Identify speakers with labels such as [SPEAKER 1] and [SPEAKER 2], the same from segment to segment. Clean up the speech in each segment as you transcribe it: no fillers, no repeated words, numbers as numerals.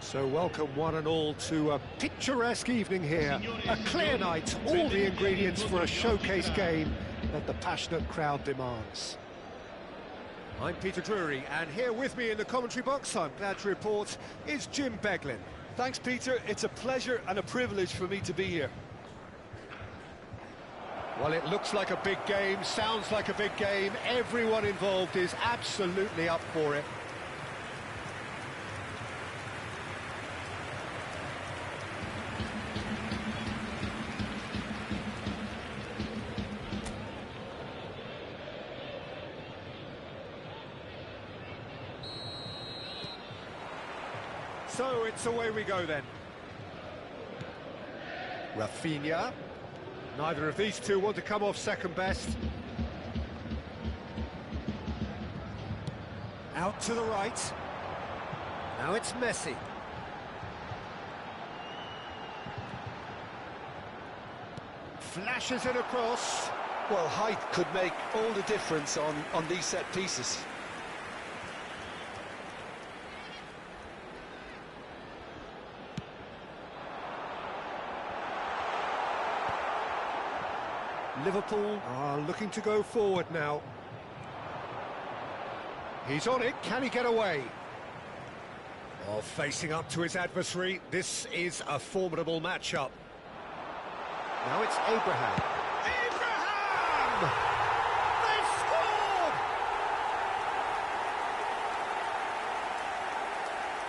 [SPEAKER 1] So welcome one and all to a picturesque evening here, a clear night, all the ingredients for a showcase game that the passionate crowd demands. I'm Peter Drury, and here with me in the commentary box, I'm glad to report, is Jim Beglin.
[SPEAKER 2] Thanks, Peter. It's a pleasure and a privilege for me to be here.
[SPEAKER 1] Well, it looks like a big game, sounds like a big game, everyone involved is absolutely up for it. So it's away we go then. Rafinha. Neither of these two want to come off second best. Out to the right. Now it's Messi. Flashes it across.
[SPEAKER 2] Well, height could make all the difference on these set pieces.
[SPEAKER 1] Liverpool are looking to go forward now. He's on it, can he get away? Oh, facing up to his adversary, this is a formidable matchup. Now it's Abraham. Abraham! They've scored!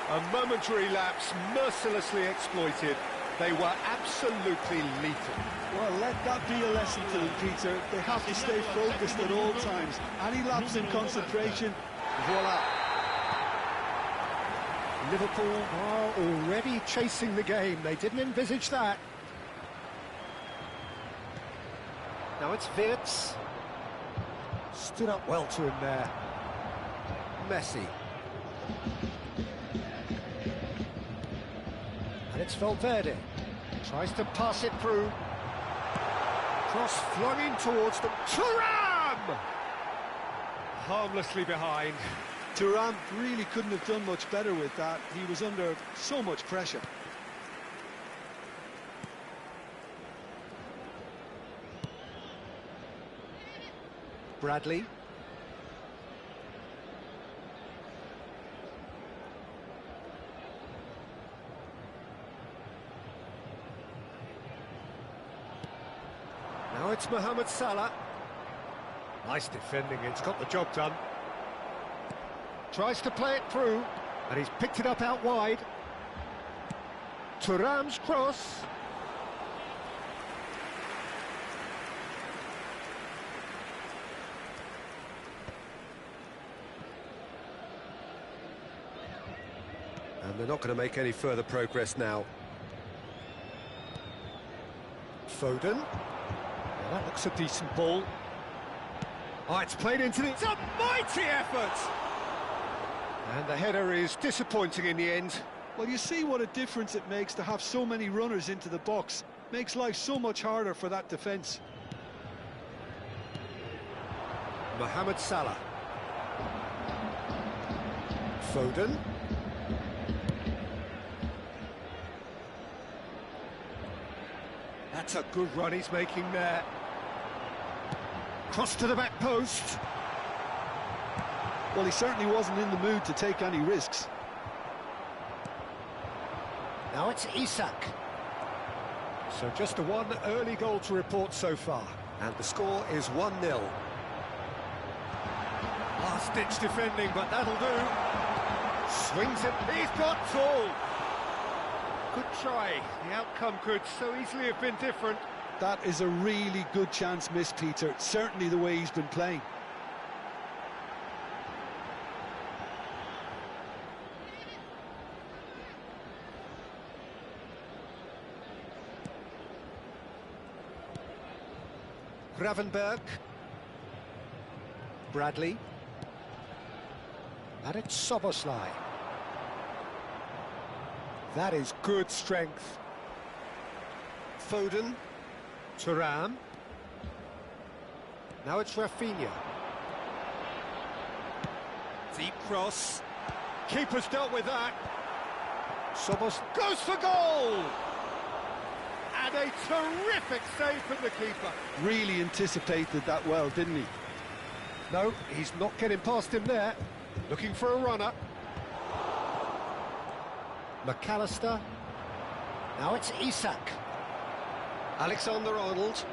[SPEAKER 1] A momentary lapse, mercilessly exploited. They were absolutely lethal.
[SPEAKER 2] Well, let that be a lesson to them, Peter. They have to stay focused at all times. Any lapse in concentration, voila.
[SPEAKER 1] Liverpool are already chasing the game. They didn't envisage that. Now it's Wirtz. Stood up well to him there. Messi. And it's Valverde. Tries to pass it through. Cross flung in towards them. Thuram! Harmlessly behind.
[SPEAKER 2] Thuram really couldn't have done much better with that. He was under so much pressure.
[SPEAKER 1] Bradley. Now it's Mohamed Salah. Nice defending, it's got the job done. Tries to play it through, and he's picked it up out wide. Thuram's cross. And they're not going to make any further progress now. Foden. Well, that looks a decent ball. Oh, it's played into the... It's a mighty effort! And the header is disappointing in the end.
[SPEAKER 2] Well, you see what a difference it makes to have so many runners into the box. Makes life so much harder for that defence.
[SPEAKER 1] Mohamed Salah. Foden. That's a good run he's making there. Cross to the back post.
[SPEAKER 2] Well, he certainly wasn't in the mood to take any risks.
[SPEAKER 1] Now it's Isak. So just a one early goal to report so far. And the score is 1-0. Last-ditch defending, but that'll do. Swings it. He's got full. Good try. The outcome could so easily have been different.
[SPEAKER 2] That is a really good chance missed, Peter. Certainly the way he's been playing.
[SPEAKER 1] Gravenberg. Bradley. And it's Soboslai. That is good strength. Foden. Thuram. Now it's Rafinha. Deep cross. Keeper's dealt with that. Sobos goes for goal! And a terrific save from the keeper.
[SPEAKER 2] Really anticipated that well, didn't he?
[SPEAKER 1] No, he's not getting past him there. Looking for a runner. McAllister. Now it's Isak. Alexander-Arnold.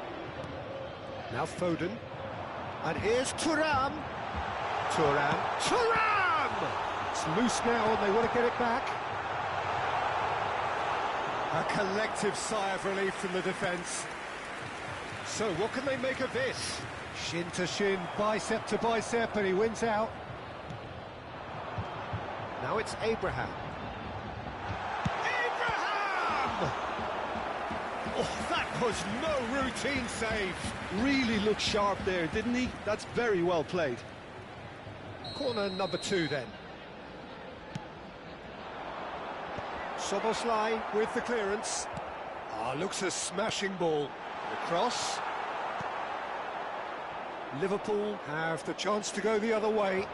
[SPEAKER 1] Now Foden. And here's Thuram. Thuram! It's loose now and they want to get it back. A collective sigh of relief from the defence. So what can they make of this? Shin to shin, bicep to bicep, and he wins out. Now it's Abraham. Oh, that was no routine save.
[SPEAKER 2] Really looked sharp there, didn't he? That's very well played.
[SPEAKER 1] Corner number 2 then. Soboslai with the clearance. Looks a smashing ball. The cross. Liverpool have the chance to go the other way.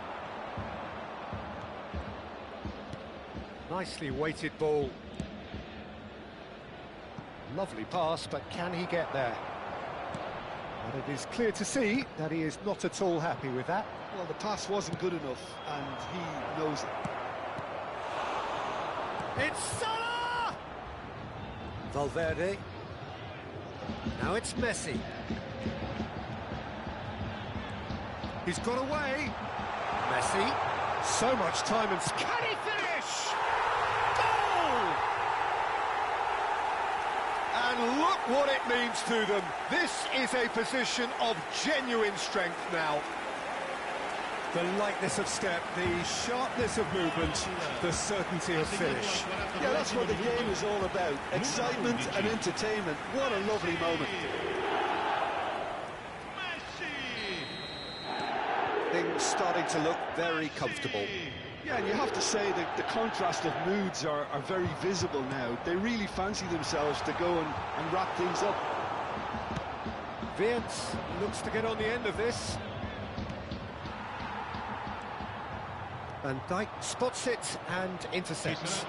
[SPEAKER 1] Nicely weighted ball. Lovely pass, but can he get there? But it is clear to see that he is not at all happy with that.
[SPEAKER 2] Well, the pass wasn't good enough, and he knows it.
[SPEAKER 1] It's Salah! Valverde. Now it's Messi. He's got away. Messi. So much time and... Can he finish? Goal! And look what it means to them. This is a position of genuine strength now. The lightness of step, the sharpness of movement, the certainty of finish.
[SPEAKER 2] Yeah, that's what the game is all about. Excitement and entertainment. What a lovely moment.
[SPEAKER 1] Things starting to look very comfortable.
[SPEAKER 2] Yeah, and you have to say that the contrast of moods are very visible now. They really fancy themselves to go and wrap things up.
[SPEAKER 1] Wirtz looks to get on the end of this. Van Dijk spots it and intercepts.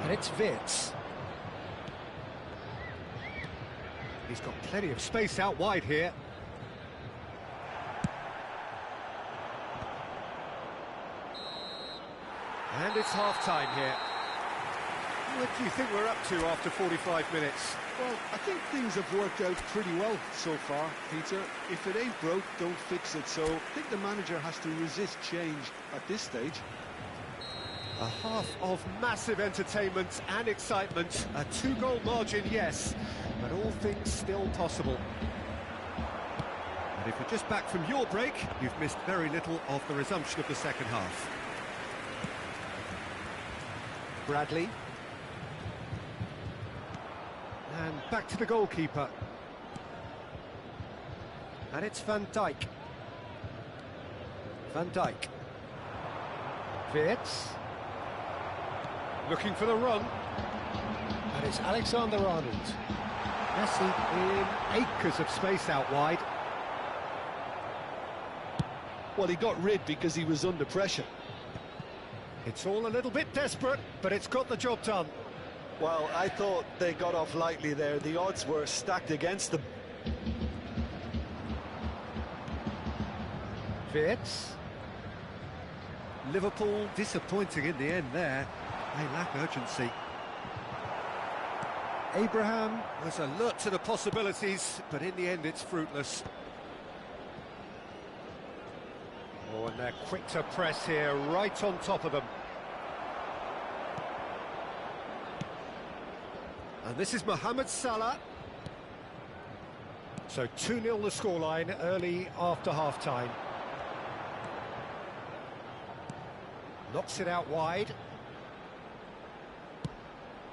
[SPEAKER 1] And it's Wirtz. He's got plenty of space out wide here. And it's half-time here. What do you think we're up to after 45 minutes?
[SPEAKER 2] Well, I think things have worked out pretty well so far, Peter. If it ain't broke, don't fix it. So I think the manager has to resist change at this stage.
[SPEAKER 1] A half of massive entertainment and excitement. A 2-goal margin, yes, but all things still possible. And if you're just back from your break, you've missed very little of the resumption of the second half. Bradley. And back to the goalkeeper. And it's Van Dijk. Van Dijk. Wirtz. Looking for the run. And it's Alexander-Arnold. Messi in acres of space out wide.
[SPEAKER 2] Well, he got rid because he was under pressure.
[SPEAKER 1] It's all a little bit desperate, but it's got the job done.
[SPEAKER 2] Well, I thought they got off lightly there. The odds were stacked against them.
[SPEAKER 1] Wirtz. Liverpool disappointing in the end there. They lack urgency. Abraham was alert to the possibilities, but in the end it's fruitless. Oh, and they're quick to press here, right on top of them. And this is Mohamed Salah. So 2-0 the scoreline early after half-time. Knocks it out wide.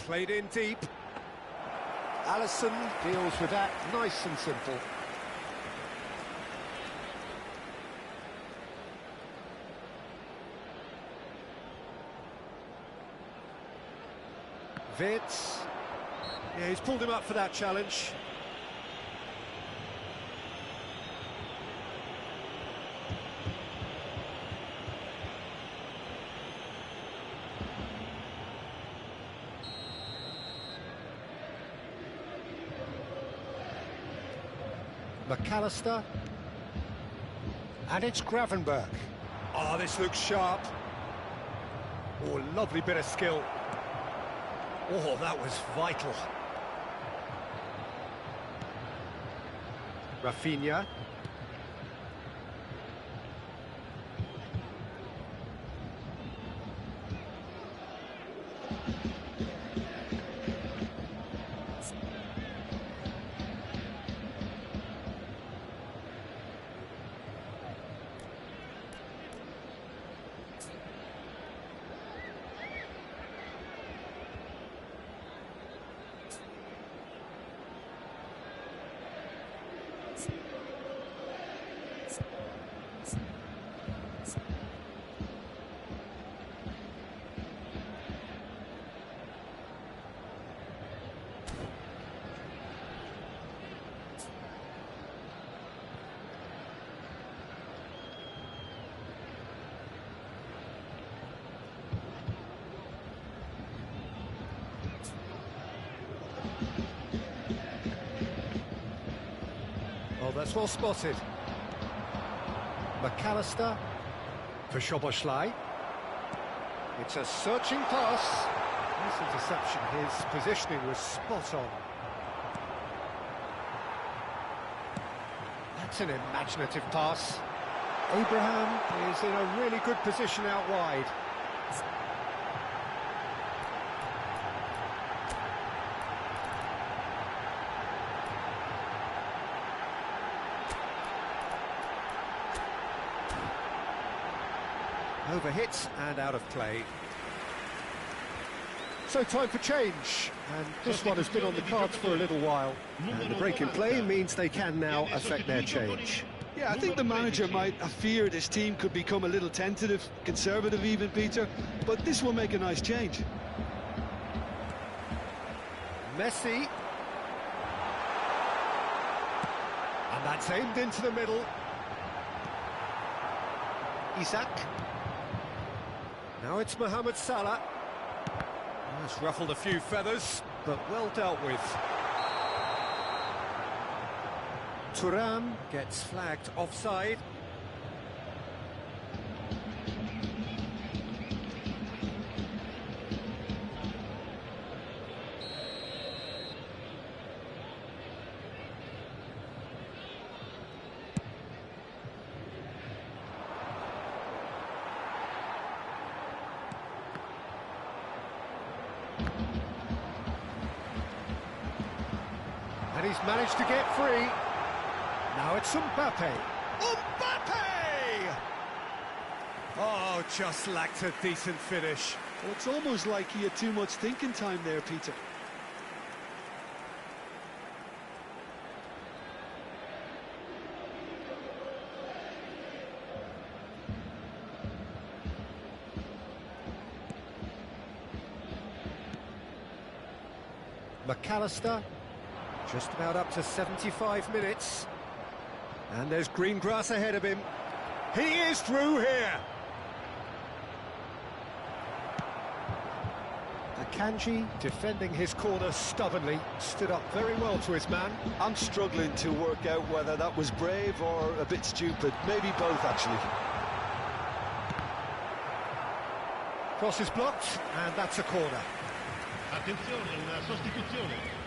[SPEAKER 1] Played in deep. Alisson deals with that nice and simple. Wirtz. Yeah, he's pulled him up for that challenge. McAllister. And it's Gravenberg. Oh, this looks sharp. Oh, lovely bit of skill. Oh, that was vital. Rafinha. Oh, that's well spotted. McAllister for Szoboszlai. It's a searching pass. Nice interception. His positioning was spot on. That's an imaginative pass. Abraham is in a really good position out wide. Overhit and out of play. So time for change, and this one has been on the cards for a little while. And the break in play means they can now affect their change.
[SPEAKER 2] Yeah, I think the manager might have feared his team could become a little tentative, conservative even, Peter, but this will make a nice change.
[SPEAKER 1] Messi. And that's aimed into the middle. Isak. Now it's Mohamed Salah. Oh, it's ruffled a few feathers, but well dealt with. Thuram gets flagged offside. And he's managed to get free. Now it's Mbappe. Mbappe! Oh, just lacked a decent finish.
[SPEAKER 2] Well, it's almost like he had too much thinking time there, Peter.
[SPEAKER 1] McAllister, just about up to 75 minutes. And there's green grass ahead of him. He is through here. Akanji, defending his corner stubbornly, stood up very well to his man.
[SPEAKER 2] I'm struggling to work out whether that was brave or a bit stupid. Maybe both, actually.
[SPEAKER 1] Cross is blocked, and that's a corner.
[SPEAKER 3] Attenzione, una sostituzione.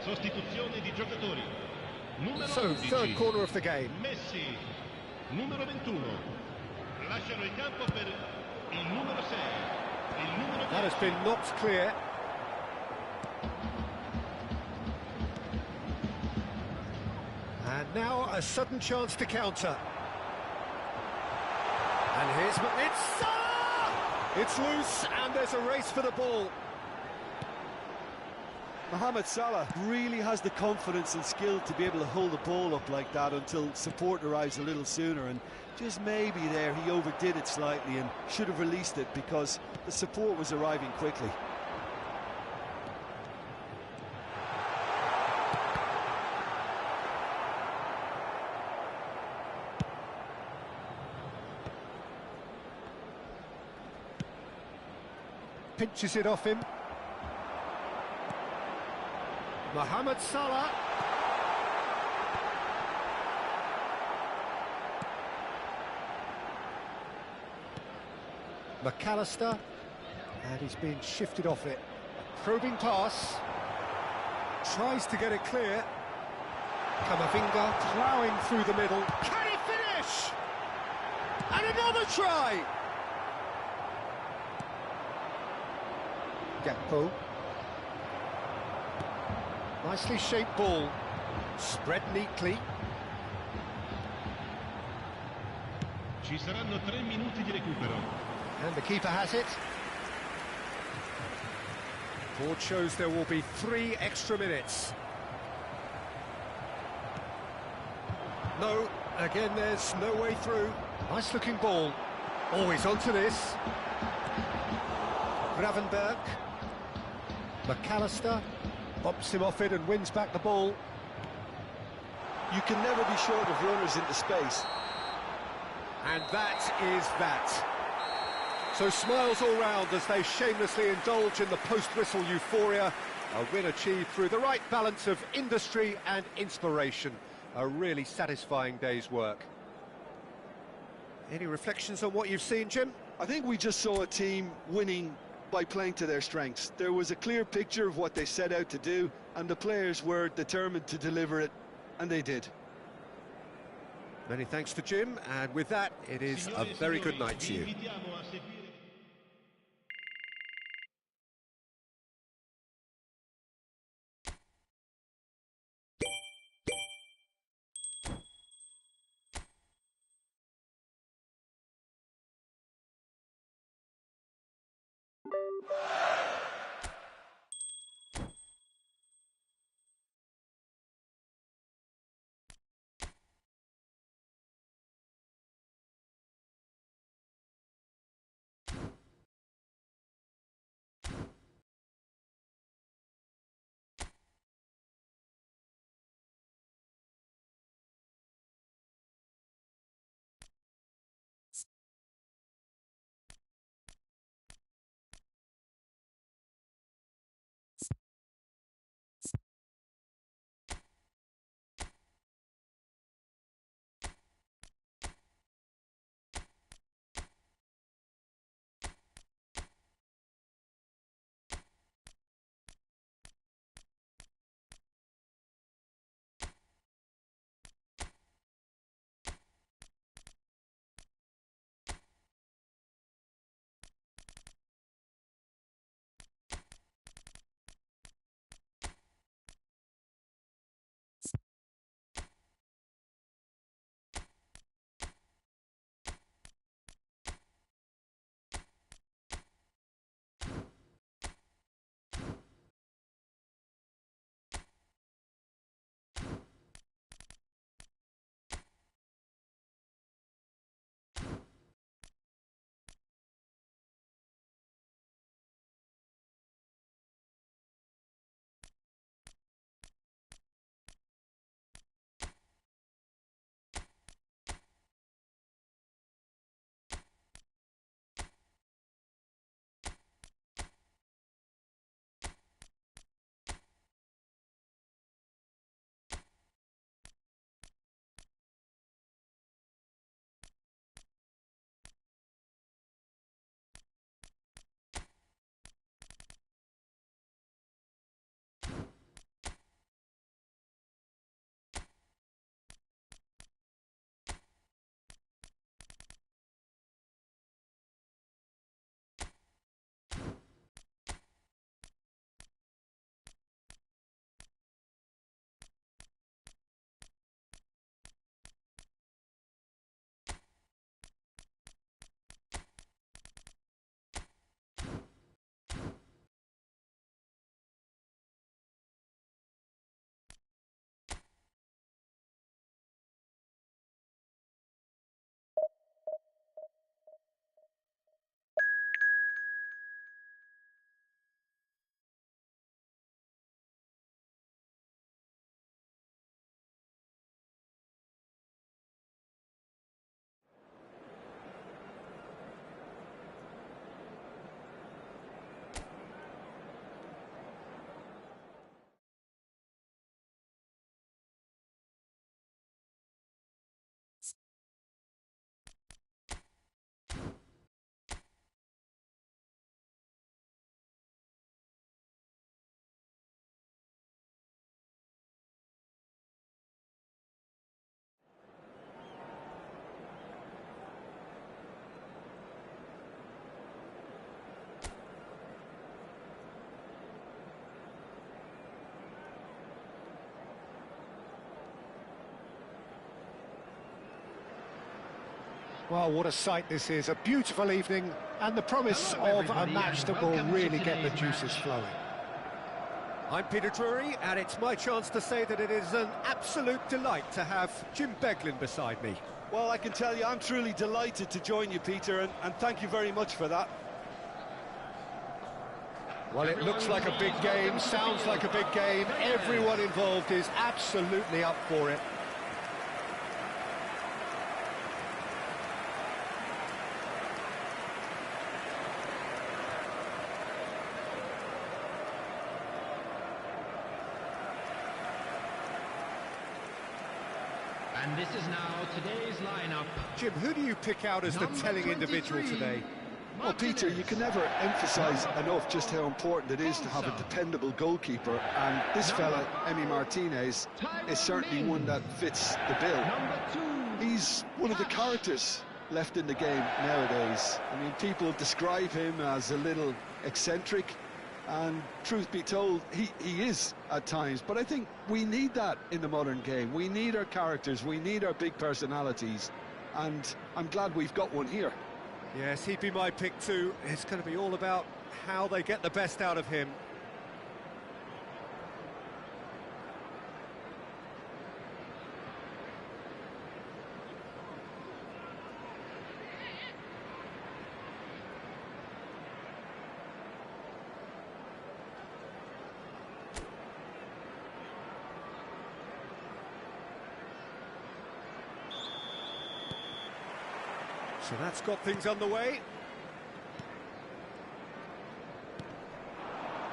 [SPEAKER 3] Sostituzione di giocatori. Numero
[SPEAKER 1] So,
[SPEAKER 3] 11.
[SPEAKER 1] third corner of the game.
[SPEAKER 3] Messi. Numero 21. Lasciano il campo per il numero 6. Il numero 10.
[SPEAKER 1] That has been knocked clear. And now a sudden chance to counter. And here's it's Salah! It's loose and there's a race for the ball.
[SPEAKER 2] Mohamed Salah really has the confidence and skill to be able to hold the ball up like that until support arrives a little sooner, and just maybe there he overdid it slightly and should have released it because the support was arriving quickly.
[SPEAKER 1] Pinches it off him. Mohamed Salah. McAllister. And he's being shifted off it. Probing pass. Tries to get it clear. Camavinga ploughing through the middle. Can he finish? And another try! Gakpo. Nicely shaped ball, spread neatly.
[SPEAKER 3] Ci saranno 3 minuti di recupero.
[SPEAKER 1] And the keeper has it. Board shows there will be 3 extra minutes. No, again there's no way through. Nice looking ball. Always onto this. Gravenberg. McAllister. Bumps him off it and wins back the ball.
[SPEAKER 2] You can never be short of runners into space.
[SPEAKER 1] And that is that. So smiles all round as they shamelessly indulge in the post-whistle euphoria. A win achieved through the right balance of industry and inspiration. A really satisfying day's work. Any reflections on what you've seen, Jim?
[SPEAKER 2] I think we just saw a team winning by playing to their strengths. There was a clear picture of what they set out to do, and the players were determined to deliver it, and they did.
[SPEAKER 1] Many thanks to Jim, and with that, it is a very good night to you. Well, what a sight this is. A beautiful evening and the promise of a match that will really get the juices flowing. I'm Peter Drury, and it's my chance to say that it is an absolute delight to have Jim Beglin beside me.
[SPEAKER 2] Well, I can tell you I'm truly delighted to join you, Peter, and thank you very much for that.
[SPEAKER 1] Well, it looks like a big game, sounds like a big game. Everyone involved is absolutely up for it.
[SPEAKER 3] And this is now today's lineup.
[SPEAKER 1] Jim, who do you pick out as the telling individual today?
[SPEAKER 2] Well, Peter, you can never emphasise enough just how important it is to have a dependable goalkeeper, and this fella, Emi Martinez, is certainly one that fits the bill. He's one of the characters left in the game nowadays. I mean, people describe him as a little eccentric, and truth be told, he is at times, but I think we need that in the modern game. We need our characters, we need our big personalities, and I'm glad we've got one here.
[SPEAKER 1] Yes, he'd be my pick too. It's going to be all about how they get the best out of him. So that's got things underway.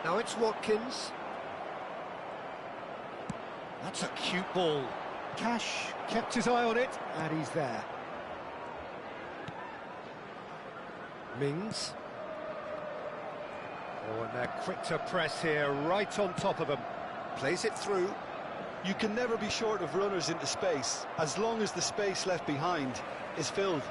[SPEAKER 1] Now it's Watkins. That's a cute ball. Cash kept his eye on it, and he's there. Mings. Oh, and they're quick to press here, right on top of them. Plays it through.
[SPEAKER 2] You can never be short of runners into space, as long as the space left behind is filled.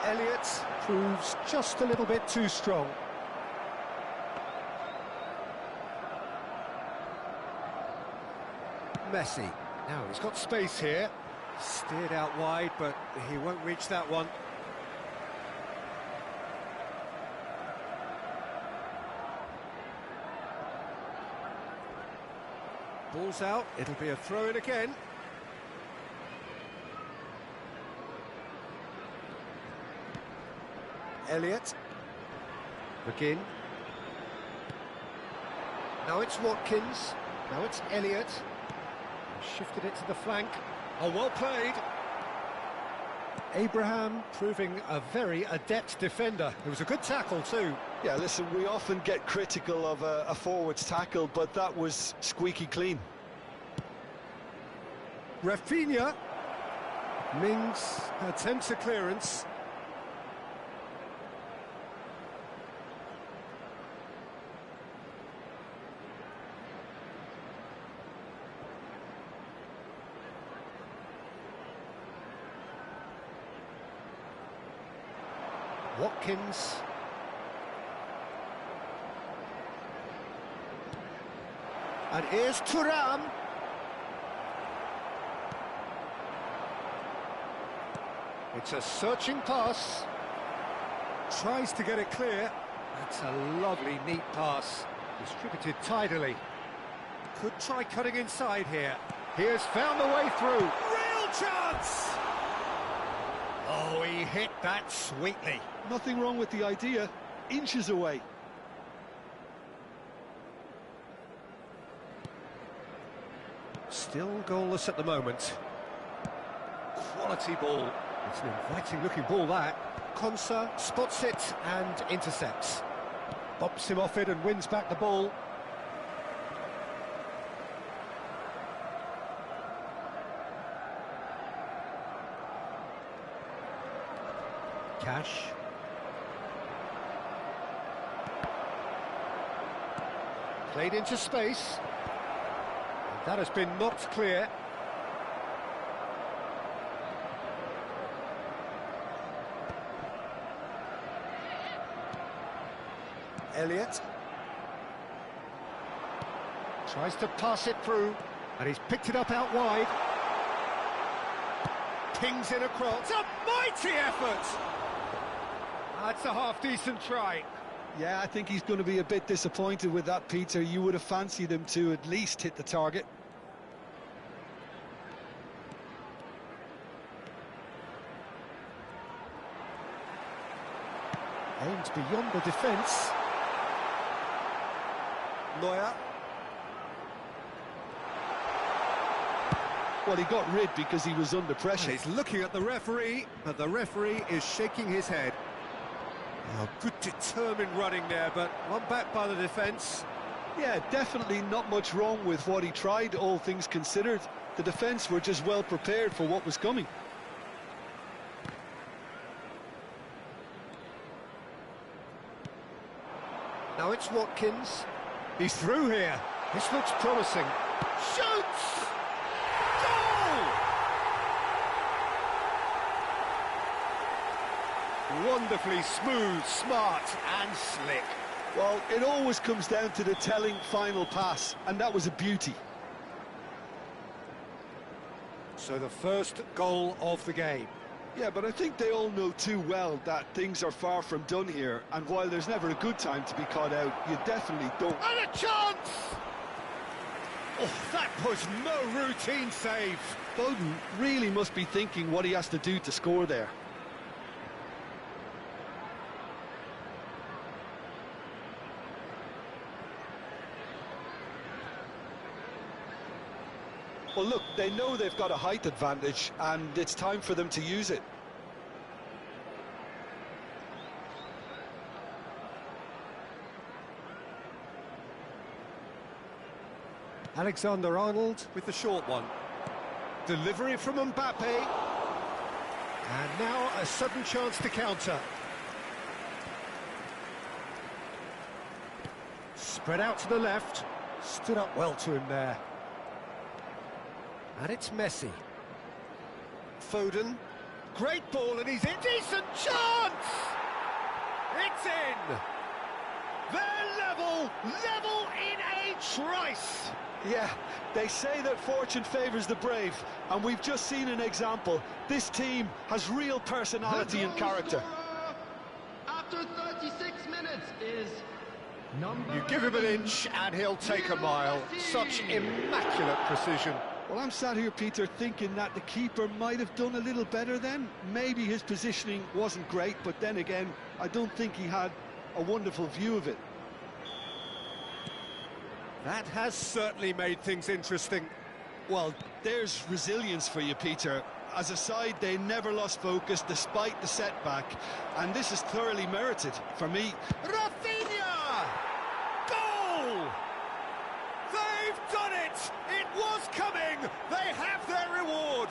[SPEAKER 1] Elliott proves just a little bit too strong. Messi. Now he's got space here. Steered out wide, but he won't reach that one. Ball's out. It'll be a throw-in again. Elliott. Begin. Now it's Watkins. Now it's Elliott. Shifted it to the flank. Oh, well played. Abraham proving a very adept defender. It was a good tackle too.
[SPEAKER 2] Yeah, listen, we often get critical of a forward's tackle, but that was squeaky clean.
[SPEAKER 1] Rafinha. Mings attempts a clearance. Watkins. And here's Thuram. It's a searching pass. Tries to get it clear. That's a lovely, neat pass. Distributed tidily. Could try cutting inside here. He has found the way through. Real chance! Oh, he hit that sweetly.
[SPEAKER 2] Nothing wrong with the idea. Inches away.
[SPEAKER 1] Still goalless at the moment. Quality ball. It's an inviting looking ball, that. Konsa spots it and intercepts. Bops him off it and wins back the ball. Cash. Played into space. And that has been knocked clear. Elliott. Tries to pass it through. And he's picked it up out wide. Pings in across. It's a mighty effort! That's a half-decent try.
[SPEAKER 2] Yeah, I think he's going to be a bit disappointed with that, Peter. You would have fancied him to at least hit the target.
[SPEAKER 1] Aimed beyond the defence. Neuer.
[SPEAKER 2] Well, he got rid because he was under pressure.
[SPEAKER 1] And he's looking at the referee, but the referee is shaking his head. Oh, good determined running there, but one back by the defence.
[SPEAKER 2] Yeah, definitely not much wrong with what he tried, all things considered. The defence were just well prepared for what was coming.
[SPEAKER 1] Now it's Watkins. He's through here. This looks promising. Shoots! Goal! Wonderfully smooth, smart and slick.
[SPEAKER 2] Well, it always comes down to the telling final pass, and that was a beauty.
[SPEAKER 1] So the first goal of the game.
[SPEAKER 2] Yeah, but I think they all know too well that things are far from done here, and while there's never a good time to be caught out, you definitely don't.
[SPEAKER 1] And a chance! Oh, that was no routine save.
[SPEAKER 2] Foden really must be thinking what he has to do to score there. Well, look, they know they've got a height advantage, and it's time for them to use it.
[SPEAKER 1] Alexander-Arnold with the short one. Delivery from Mbappe. And now a sudden chance to counter. Spread out to the left. Stood up well to him there. And it's Messi. Foden. Great ball, and he's in. Decent chance! It's in! They're level in a trice!
[SPEAKER 2] Yeah, they say that fortune favours the brave, and we've just seen an example. This team has real personality and character.
[SPEAKER 4] After 36 minutes is number...
[SPEAKER 1] You give him an inch and he'll take a mile. Such immaculate precision.
[SPEAKER 2] Well, I'm sat here, Peter, thinking that the keeper might have done a little better then. Maybe his positioning wasn't great, but then again, I don't think he had a wonderful view of it.
[SPEAKER 1] That has certainly made things interesting.
[SPEAKER 2] Well, there's resilience for you, Peter. As a side, they never lost focus despite the setback, and this is thoroughly merited for me.
[SPEAKER 1] Rafinha! Goal! They've done it! It was coming! They have their reward!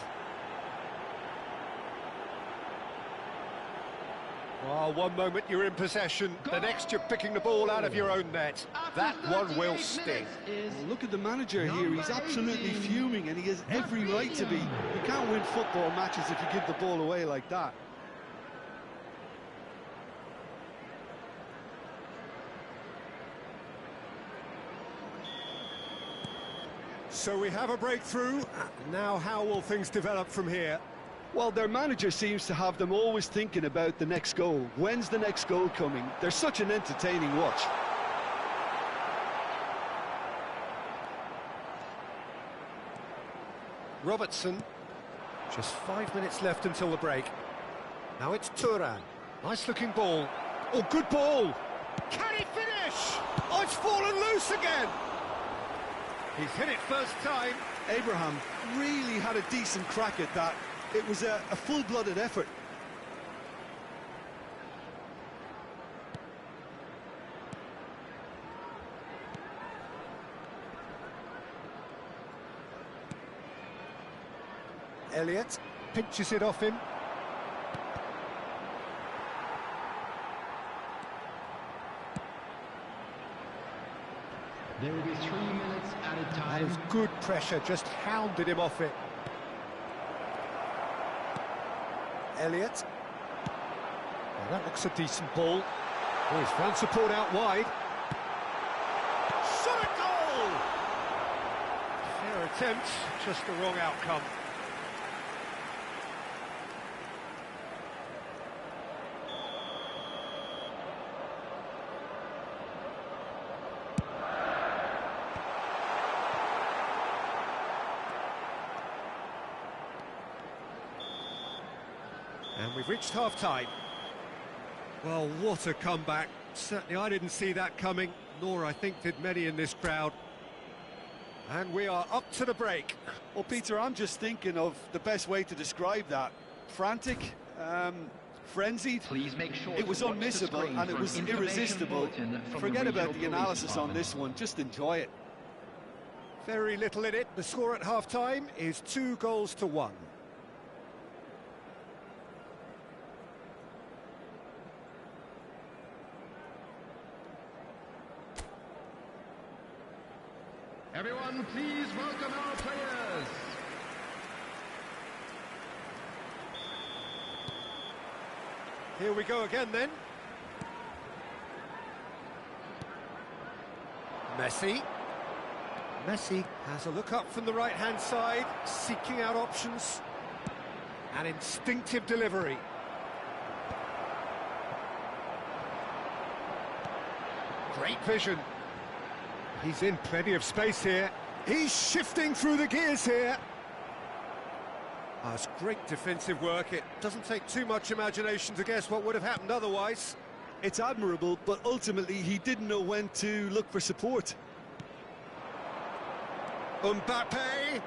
[SPEAKER 1] Oh, one moment you're in possession, the next you're picking the ball out of your own net. That one will sting.
[SPEAKER 2] Well, look at the manager here, he's absolutely fuming, and he has every right to be. You can't win football matches if you give the ball away like that.
[SPEAKER 1] So we have a breakthrough. Now how will things develop from here?
[SPEAKER 2] Well, their manager seems to have them always thinking about the next goal. When's the next goal coming? They're such an entertaining watch.
[SPEAKER 1] Robertson. Just 5 minutes left until the break. Now it's Thuram. Nice looking ball. Oh, good ball. Can he finish? Oh, it's fallen loose again. He's hit it first time.
[SPEAKER 2] Abraham really had a decent crack at that. It was a full-blooded effort.
[SPEAKER 1] Elliott pinches it off him.
[SPEAKER 4] There will be 3 minutes at a time.
[SPEAKER 1] That is good pressure, just hounded him off it. Elliott. Well, that looks a decent ball. Oh, he's found support out wide. Shot a goal! attempt, just the wrong outcome. And we've reached half-time. Well, what a comeback. Certainly I didn't see that coming, nor I think did many in this crowd. And we are up to the break.
[SPEAKER 2] Well, Peter, I'm just thinking of the best way to describe that. Frantic, frenzied.
[SPEAKER 4] Please make sure
[SPEAKER 2] it was unmissable and it was irresistible. Forget about the analysis on this one, just enjoy it.
[SPEAKER 1] Very little in it. The score at half-time is 2-1.
[SPEAKER 4] Everyone, please welcome our players.
[SPEAKER 1] Here we go again then. Messi. Messi has a look up from the right-hand side, seeking out options. An instinctive delivery. Great vision. He's in plenty of space here. He's shifting through the gears here. Oh, it's great defensive work. It doesn't take too much imagination to guess what would have happened otherwise.
[SPEAKER 2] It's admirable, but ultimately he didn't know when to look for support.
[SPEAKER 1] Mbappe.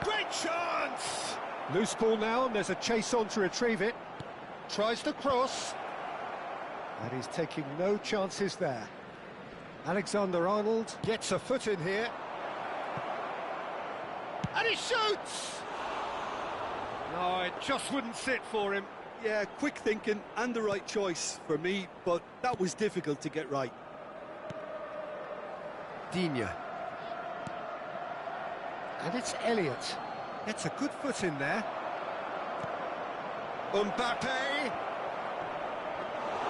[SPEAKER 1] Great chance! Loose ball now, and there's a chase on to retrieve it. Tries the cross. And he's taking no chances there. Alexander-Arnold gets a foot in here. And he shoots! No, it just wouldn't sit for him.
[SPEAKER 2] Yeah, quick thinking and the right choice for me, but that was difficult to get right.
[SPEAKER 1] Digne. And it's Elliott. Gets a good foot in there. Mbappe!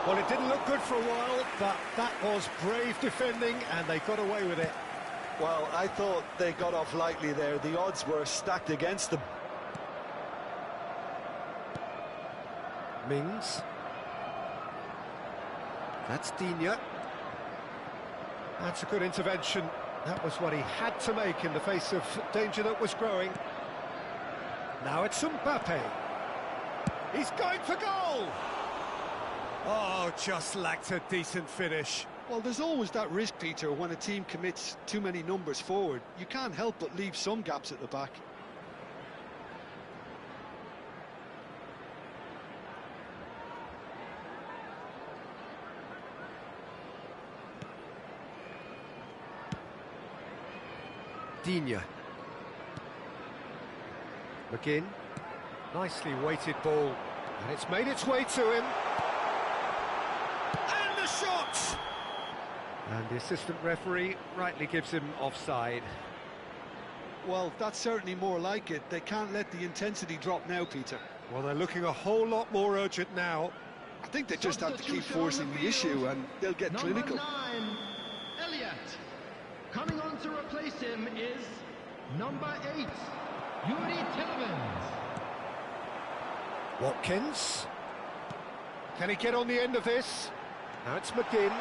[SPEAKER 1] Well, it didn't look good for a while, but that was brave defending, and they got away with it.
[SPEAKER 2] Well, I thought they got off lightly there. The odds were stacked against them.
[SPEAKER 1] Mings. That's Digne. That's a good intervention. That was what he had to make in the face of danger that was growing. Now it's Mbappe. He's going for goal! Oh, just lacked a decent finish.
[SPEAKER 2] Well, there's always that risk, Peter, when a team commits too many numbers forward. You can't help but leave some gaps at the back.
[SPEAKER 1] Digne. McGinn. Nicely weighted ball. And it's made its way to him. And the shot! And the assistant referee rightly gives him offside.
[SPEAKER 2] Well, that's certainly more like it. They can't let the intensity drop now, Peter.
[SPEAKER 1] Well, they're looking a whole lot more urgent now.
[SPEAKER 2] I think they just have to keep forcing the issue and they'll get clinical.
[SPEAKER 4] Number 9, Elliott. Coming on to replace him is number 8, Yuri Tillemans.
[SPEAKER 1] Watkins. Can he get on the end of this? Now it's McGinn.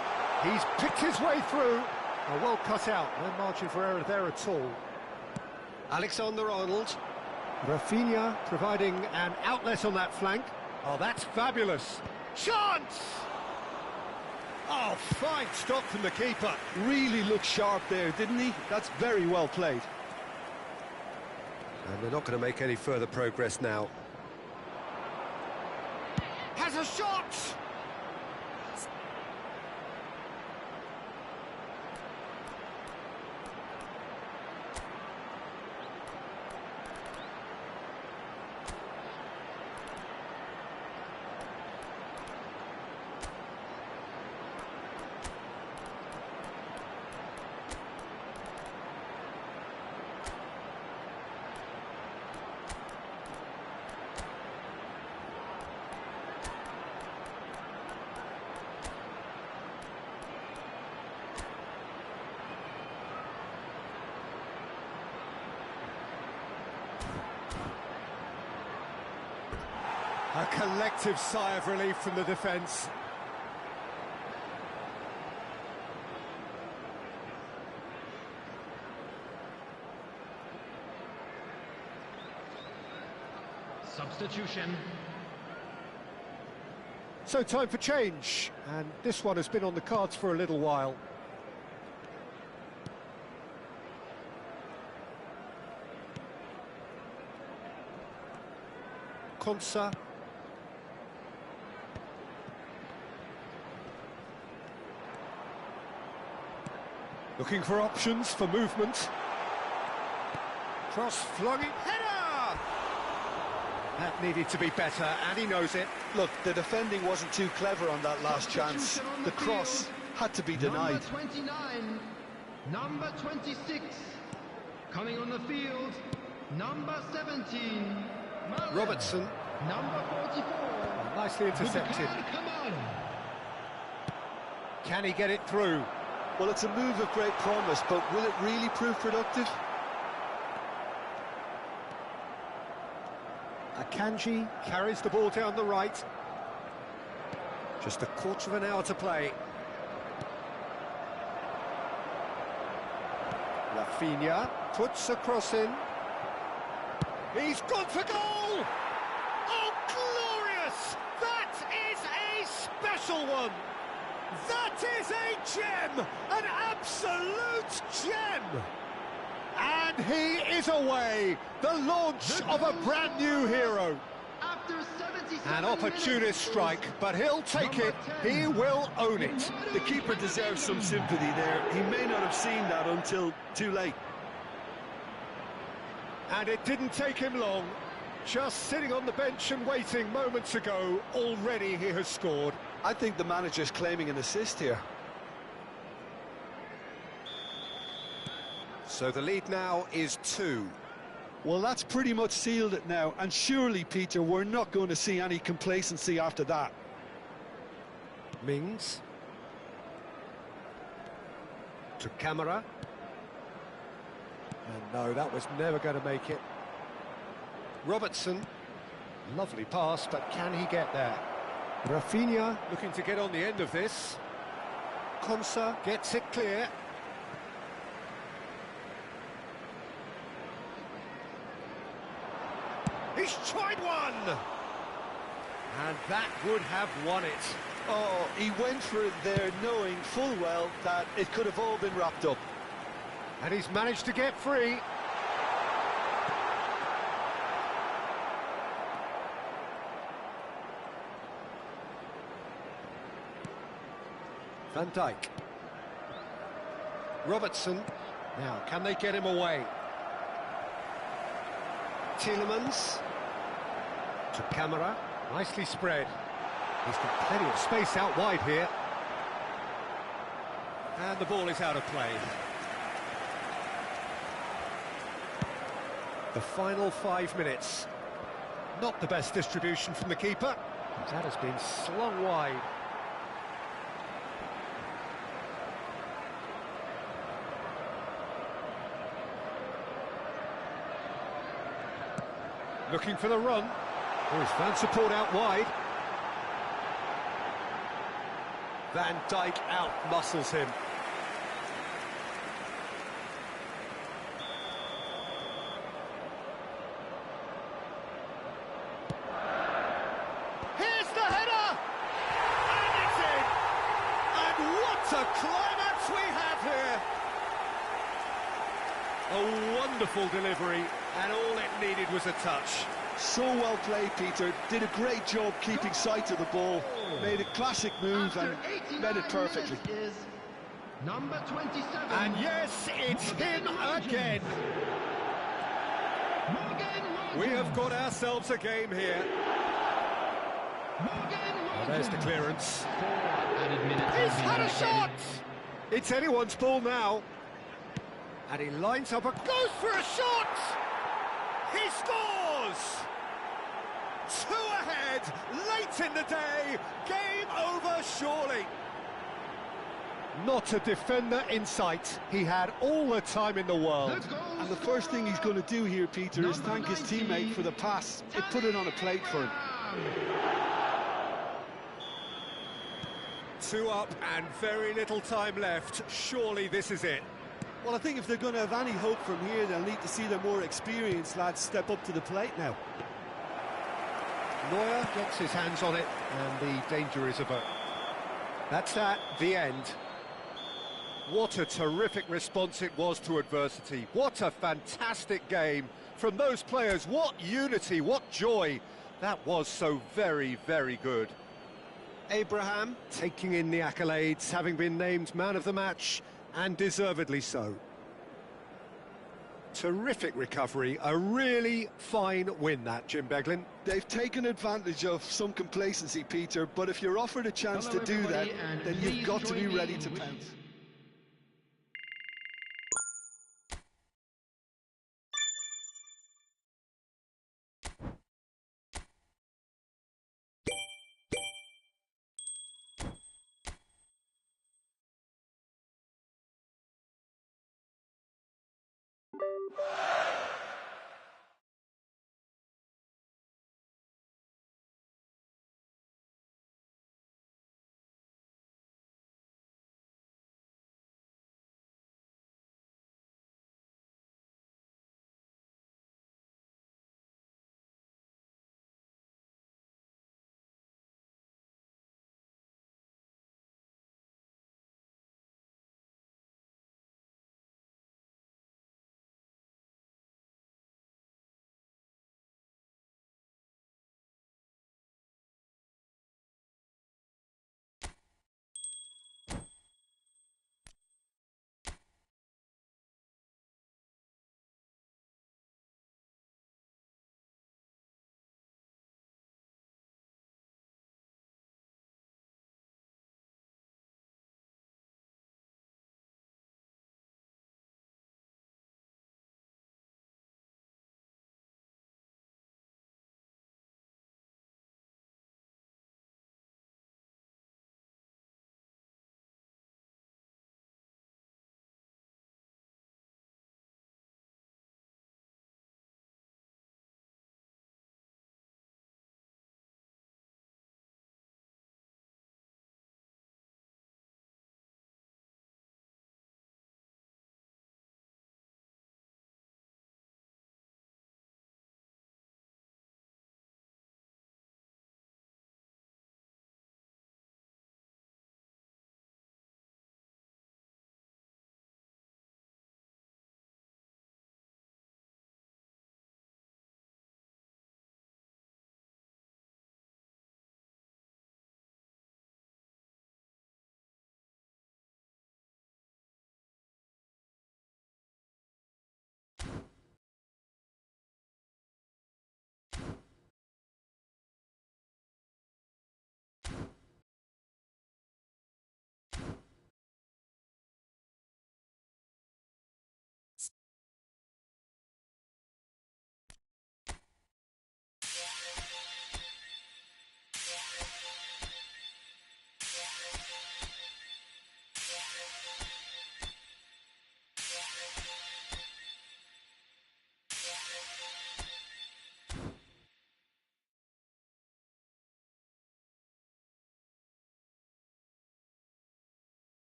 [SPEAKER 1] He's picked his way through. Oh, well cut out. No margin for error there at all. Alexander-Arnold. Rafinha providing an outlet on that flank. Oh, that's fabulous. Chance! Oh, fine stop from the keeper.
[SPEAKER 2] Really looked sharp there, didn't he? That's very well played.
[SPEAKER 1] And they're not going to make any further progress now. Has a shot! A collective sigh of relief from the defence.
[SPEAKER 4] Substitution.
[SPEAKER 1] So time for change, and this one has been on the cards for a little while. Senza. Looking for options for movement. Cross flung it. Header! That needed to be better, and he knows it.
[SPEAKER 2] Look, the defending wasn't too clever on that last chance. The cross had to be denied.
[SPEAKER 4] Number 29, number 26, coming on the field, number 17, Mahler.
[SPEAKER 1] Robertson.
[SPEAKER 4] Number 44.
[SPEAKER 1] Nicely intercepted. Can he get it through?
[SPEAKER 2] Well, it's a move of great promise, but will it really prove productive?
[SPEAKER 1] Akanji carries the ball down the right. Just a quarter of an hour to play. Rafinha puts a cross in. He's gone for goal! Oh, glorious! That is a special one! That is a gem! An absolute gem! And he is away! The launch of a brand new hero.
[SPEAKER 4] After 77
[SPEAKER 1] An opportunist strike, but he'll take it. He will own it.
[SPEAKER 2] The keeper deserves some sympathy there. He may not have seen that until too late.
[SPEAKER 1] And it didn't take him long. Just sitting on the bench and waiting moments ago, already he has scored.
[SPEAKER 2] I think the manager's claiming an assist here.
[SPEAKER 1] So the lead now is 2.
[SPEAKER 2] Well, that's pretty much sealed it now, and surely, Peter, we're not going to see any complacency after that.
[SPEAKER 1] Mings. To camera. And no, that was never going to make it. Robertson. Lovely pass, but can he get there? Rafinha looking to get on the end of this. Senza gets it clear. He's tried one! And that would have won it.
[SPEAKER 2] Oh, he went for it there, knowing full well that it could have all been wrapped up.
[SPEAKER 1] And he's managed to get free. Van Dijk. Robertson. Now, can they get him away? Tielemans. To camera. Nicely spread. He's got plenty of space out wide here. And the ball is out of play. The final 5 minutes. Not the best distribution from the keeper. That has been slung wide. Looking for the run. Oh, he's found support out wide. Van Dijk out-muscles him. Here's the header! And it's in! And what a climax we have here! A wonderful delivery, and all it needed was a touch.
[SPEAKER 2] So well played, Peter. Did a great job keeping sight of the ball. Made a classic move and read it perfectly.
[SPEAKER 4] Is number 27.
[SPEAKER 1] And yes, it's him again. We have got ourselves a game here. Oh, there's the clearance. He's had a shot! It's anyone's ball now. And he lines up and goes for a shot! He scores! 2 ahead, late in the day, game over surely. Not a defender in sight. He had all the time in the world.
[SPEAKER 2] And the first thing he's going to do here, Peter, is thank his teammate for the pass. It put it on a plate for him.
[SPEAKER 1] Two up and very little time left. Surely this is it.
[SPEAKER 2] Well, I think if they're going to have any hope from here, they'll need to see their more experienced lads step up to the plate now.
[SPEAKER 1] Neuer gets his hands on it, and the danger is averted. That's that, the end. What a terrific response it was to adversity. What a fantastic game from those players. What unity, what joy. That was so very, very good. Abraham taking in the accolades, having been named man of the match, and deservedly so. Terrific recovery, a really fine win that, Jim Beglin.
[SPEAKER 2] They've taken advantage of some complacency, Peter, but if you're offered a chance to do that, then you've got to be ready to pounce.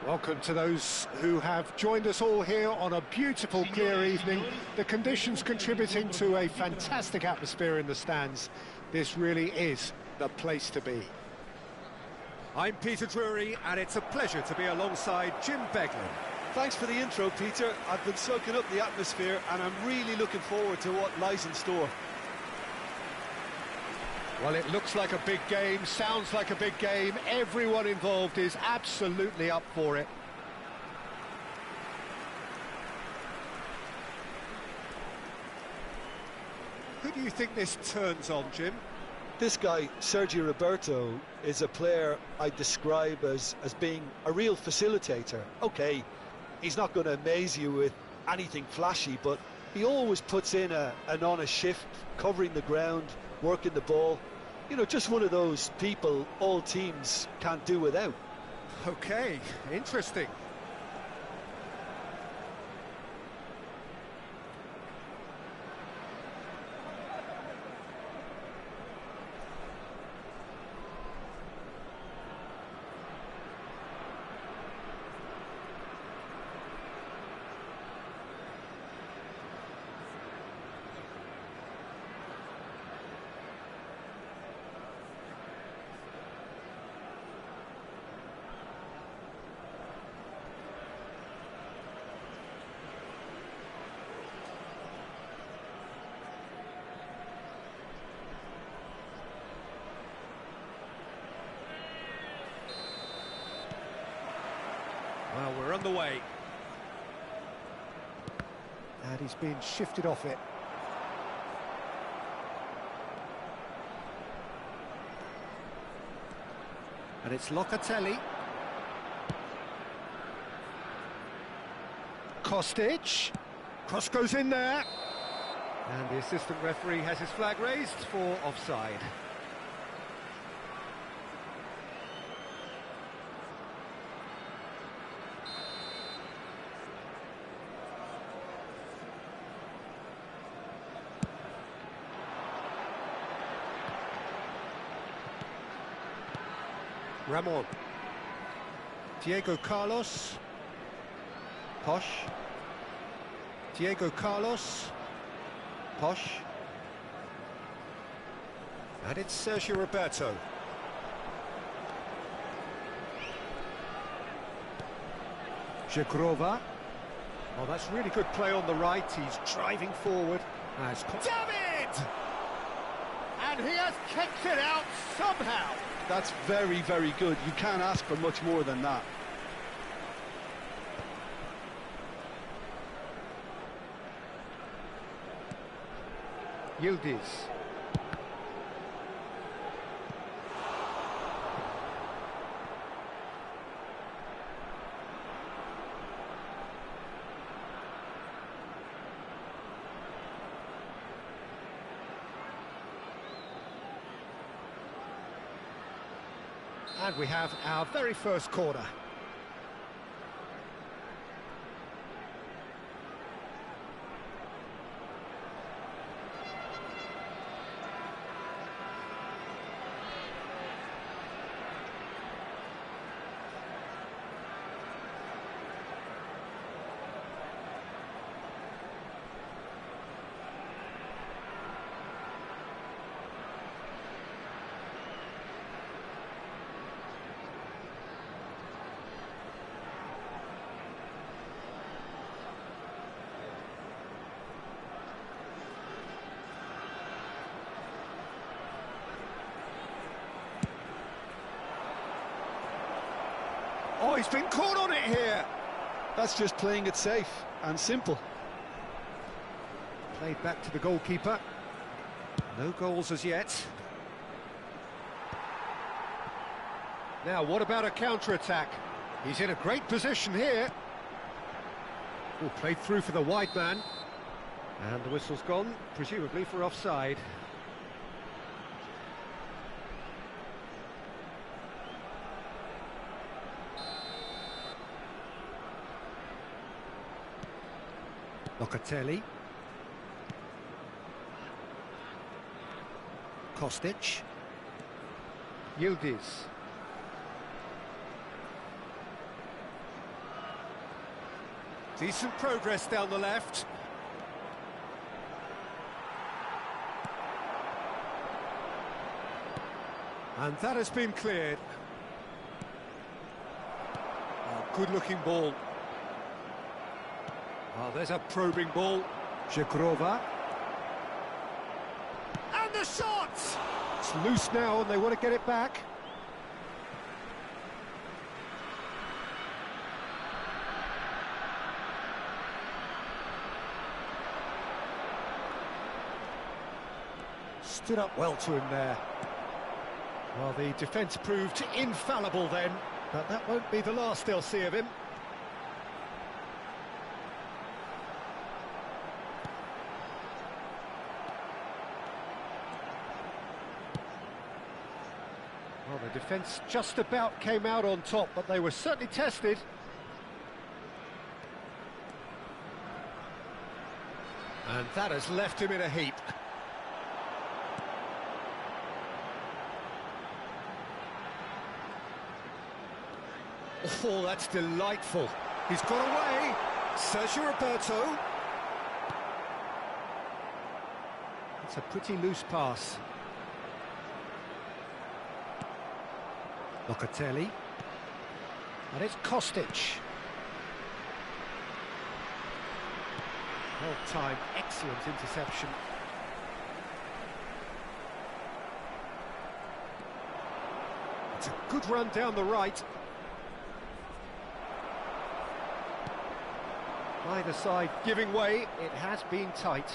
[SPEAKER 1] Welcome to those who have joined us all here on a beautiful, clear evening. The conditions contributing to a fantastic atmosphere in the stands. This really is the place to be. I'm Peter Drury, and it's a pleasure to be alongside Jim Beglin.
[SPEAKER 2] Thanks for the intro, Peter. I've been soaking up the atmosphere, and I'm really looking forward to what lies in store.
[SPEAKER 1] Well, it looks like a big game, sounds like a big game. Everyone involved is absolutely up for it. Who do you think this turns on, Jim?
[SPEAKER 2] This guy, Sergio Roberto, is a player I describe as being a real facilitator. Okay, he's not going to amaze you with anything flashy, but he always puts in an honest shift, covering the ground, working the ball. You know, just one of those people all teams can't do without.
[SPEAKER 1] Okay, interesting. Well, we're on the way. And he's been shifted off it. And it's Locatelli. Kostic. Cross goes in there. And the assistant referee has his flag raised for offside. Ramon. Diego Carlos. Posh. Diego Carlos. Posh. And it's Sergio Roberto. Jagrova. Oh, that's really good play on the right. He's driving forward. David! And he has kicked it out somehow.
[SPEAKER 2] That's very, very good. You can't ask for much more than that.
[SPEAKER 1] Yildiz. And we have our very first corner. Oh, he's been caught on it here.
[SPEAKER 2] That's just playing it safe and simple.
[SPEAKER 1] Played back to the goalkeeper. No goals as yet. Now, what about a counter-attack? He's in a great position here. Oh, played through for the wide man. And the whistle's gone, presumably for offside. Locatelli. Kostic. Yildiz. Decent progress down the left. And that has been cleared. Oh, good-looking ball. Oh, there's a probing ball. Żegrova. And the shot! It's loose now and they want to get it back. Stood up well to him there. Well, the defence proved infallible then, but that won't be the last they'll see of him. Well, the defence just about came out on top, but they were certainly tested. And that has left him in a heap. Oh, that's delightful. He's got away. Sergio Roberto. It's a pretty loose pass. Locatelli. And it's Kostic. Well timed, excellent interception. It's a good run down the right. Either side giving way, it has been tight.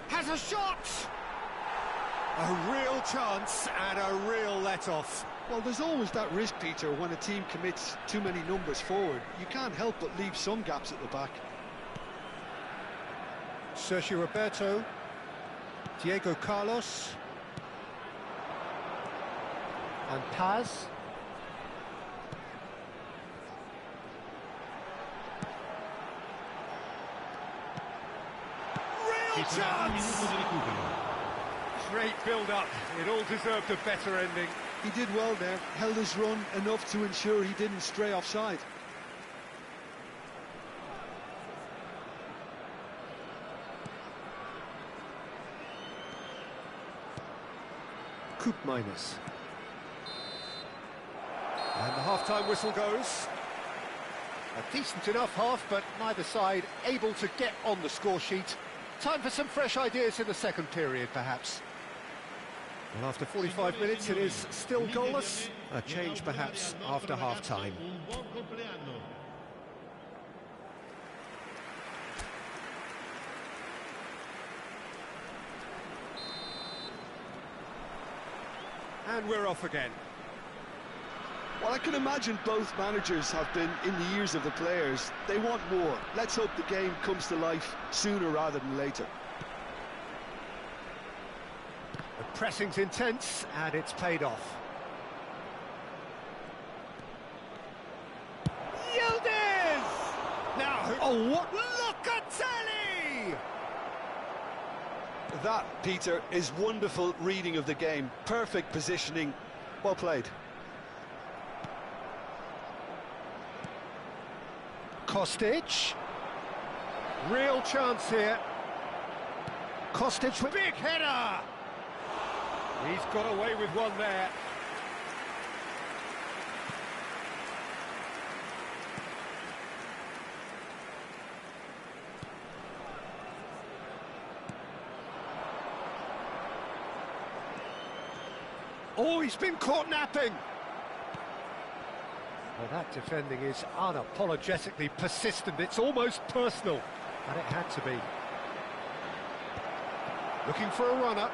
[SPEAKER 1] Has a shot! A real chance and a real let-off.
[SPEAKER 2] Well, there's always that risk, Peter, when a team commits too many numbers forward. You can't help but leave some gaps at the back.
[SPEAKER 1] Sergio Roberto. Diego Carlos. And Paz. Chance! Great build-up. It all deserved a better ending.
[SPEAKER 2] He did well there, held his run enough to ensure he didn't stray offside.
[SPEAKER 1] Coup minus. And the half-time whistle goes. A decent enough half, but neither side able to get on the score sheet. Time for some fresh ideas in the second period, perhaps. Well, after 45 minutes, it is still goalless. A change, perhaps, after half-time. And we're off again.
[SPEAKER 2] Well, I can imagine both managers have been in the ears of the players. They want more. Let's hope the game comes to life sooner rather than later.
[SPEAKER 1] The pressing's intense, and it's paid off. Yildiz! Now, oh, what? Locatelli!
[SPEAKER 2] That, Peter, is wonderful reading of the game. Perfect positioning. Well played.
[SPEAKER 1] Kostic. Real chance here. Kostic with big header. He's got away with one there. Oh, he's been caught napping. Well, that defending is unapologetically persistent. It's almost personal, and it had to be. Looking for a runner.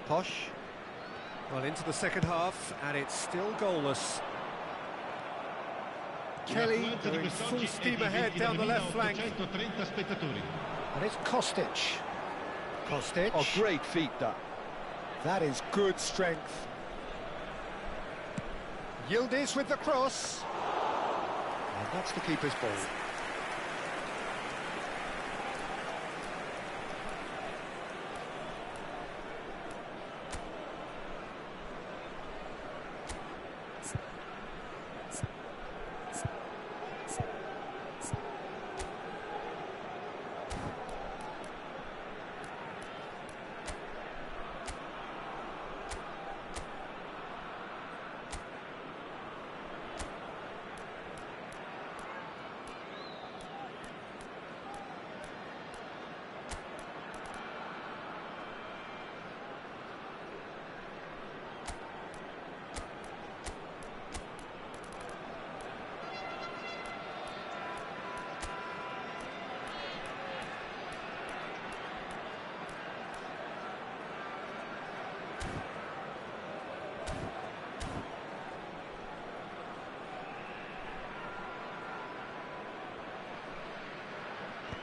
[SPEAKER 1] Posh. Well, into the second half, and it's still goalless. Kelly going full steam ahead down the left flank. And it's Kostic. Kostic.
[SPEAKER 2] Oh, great feat, that.
[SPEAKER 1] That is good strength. Yildiz with the cross. And that's the keeper's ball.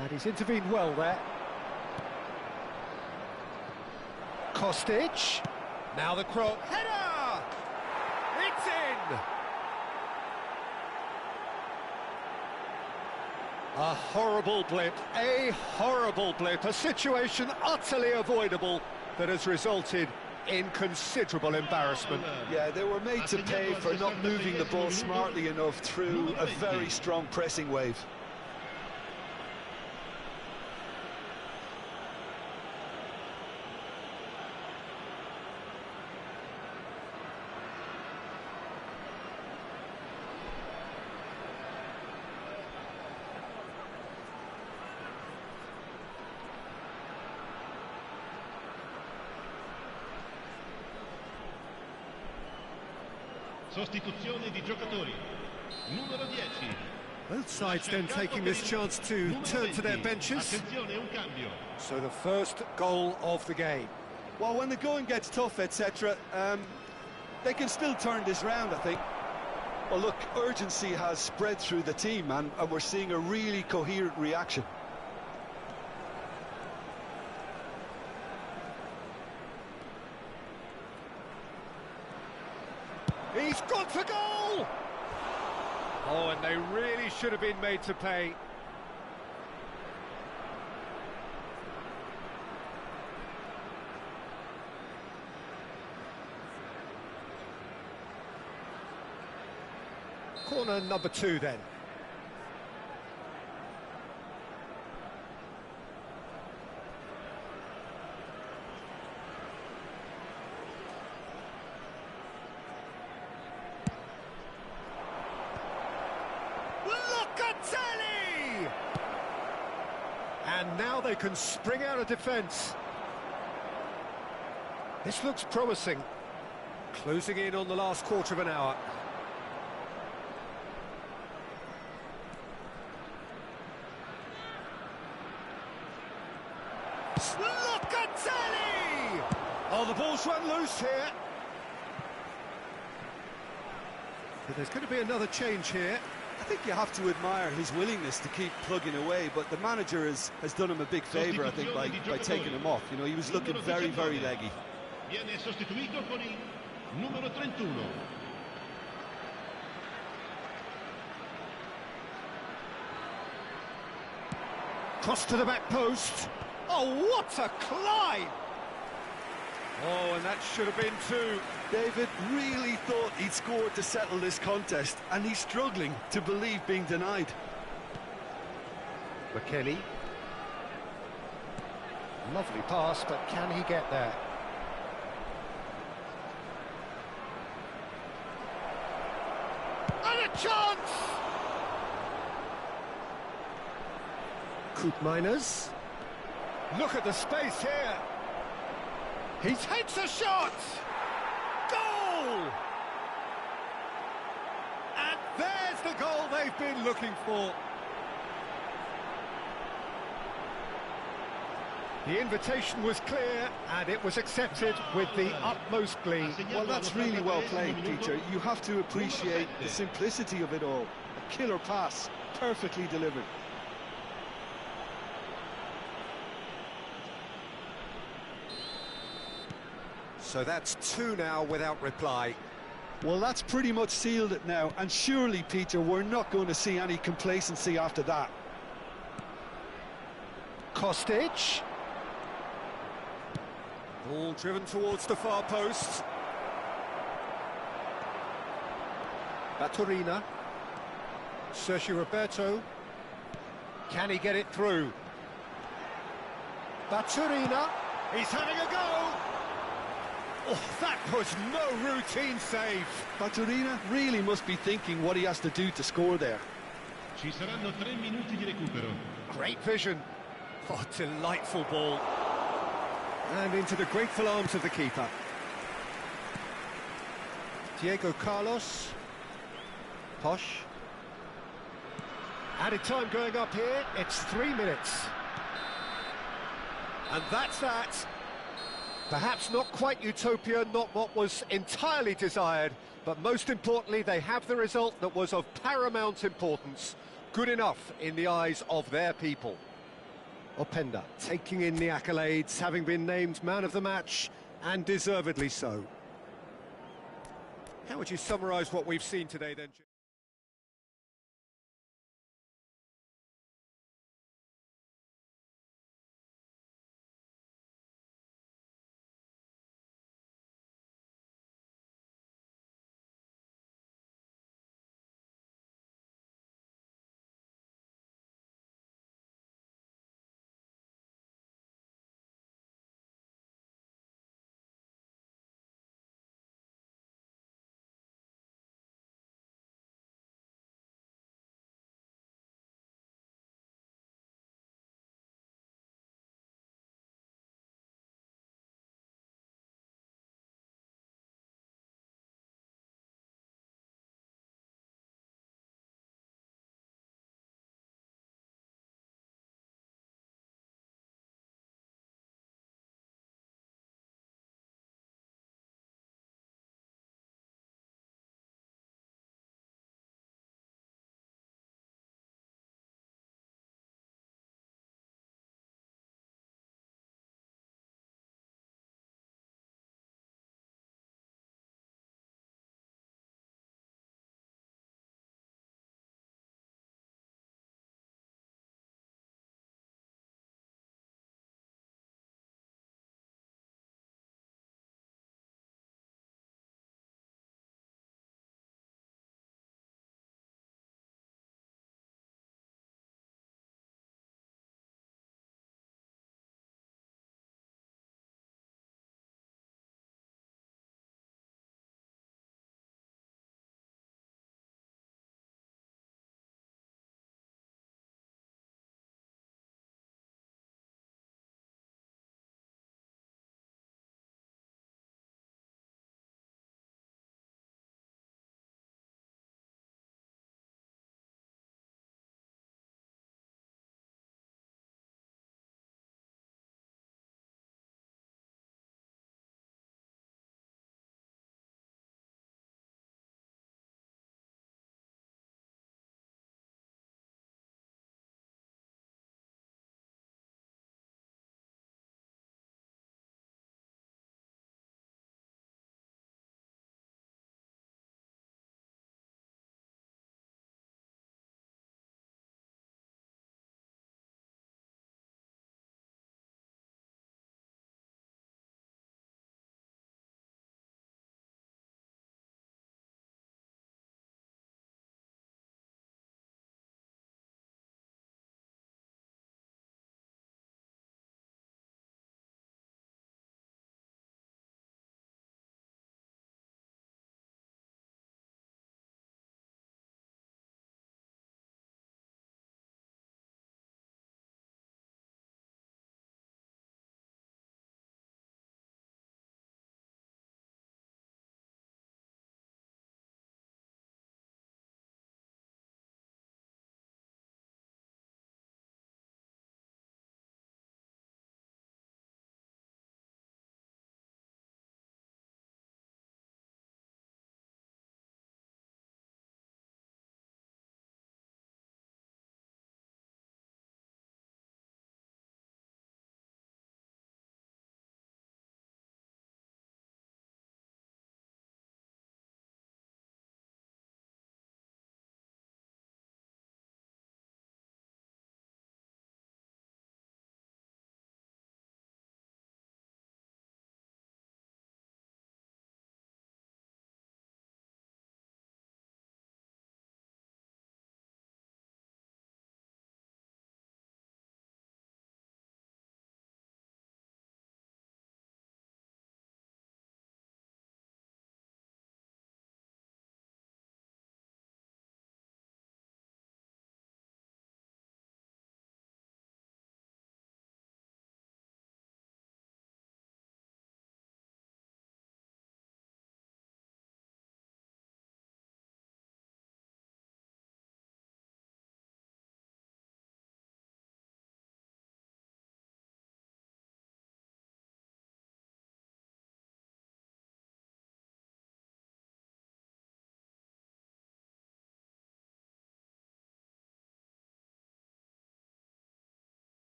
[SPEAKER 1] And he's intervened well there. Kostic. Now the cross. Header! It's in! A horrible blip, a situation utterly avoidable that has resulted in considerable embarrassment.
[SPEAKER 2] Yeah, they were made to pay for not moving the ball smartly enough through a very strong pressing wave.
[SPEAKER 3] Sostituzione di giocatori. Numero 10.
[SPEAKER 1] Both sides then taking this chance to turn to their benches.
[SPEAKER 3] Attenzione, un cambio.
[SPEAKER 1] So the first goal of the game.
[SPEAKER 2] Well, when the going gets tough, etc., they can still turn this round, I think. Well, look, urgency has spread through the team, and we're seeing a really coherent reaction.
[SPEAKER 1] He's gone for goal! Oh, and they really should have been made to pay. Corner number 2 then. And now they can spring out of defence. This looks promising. Closing in on the last quarter of an hour. Locatelli! Oh, the ball's run loose here. But there's going to be another change here.
[SPEAKER 2] I think you have to admire his willingness to keep plugging away, but the manager has done him a big favour, I think, by taking him off. You know, he was looking very, very leggy.
[SPEAKER 3] Viene sostituito con il numero 31.
[SPEAKER 1] Cross to the back post. Oh, what a climb! Oh, and that should have been 2.
[SPEAKER 2] David really thought he'd scored to settle this contest, and he's struggling to believe being denied.
[SPEAKER 1] McKennie. Lovely pass, but can he get there? And a chance! Koopmeiners. Look at the space here. He takes a shot! Goal! And there's the goal they've been looking for. The invitation was clear, and it was accepted with the utmost glee.
[SPEAKER 2] Well, that's really well played, Peter. You have to appreciate the simplicity of it all. A killer pass, perfectly delivered.
[SPEAKER 1] So that's 2 now without reply.
[SPEAKER 2] Well, that's pretty much sealed it now, and surely, Peter, we're not going to see any complacency after that.
[SPEAKER 1] Kostic. Ball driven towards the far post. Baturina. Sergio Roberto. Can he get it through? Baturina. He's having a go. Oh, that was no routine save.
[SPEAKER 2] Baturina really must be thinking what he has to do to score there.
[SPEAKER 3] Ci saranno 3 minuti di recupero.
[SPEAKER 1] Great vision. Oh, delightful ball. And into the grateful arms of the keeper. Diego Carlos. Posh. Added time going up here. It's 3 minutes. And that's that. Perhaps not quite utopia, not what was entirely desired, but most importantly, they have the result that was of paramount importance. Good enough in the eyes of their people. Openda taking in the accolades, having been named man of the match, and deservedly so. How would you summarise what we've seen today then, Jim?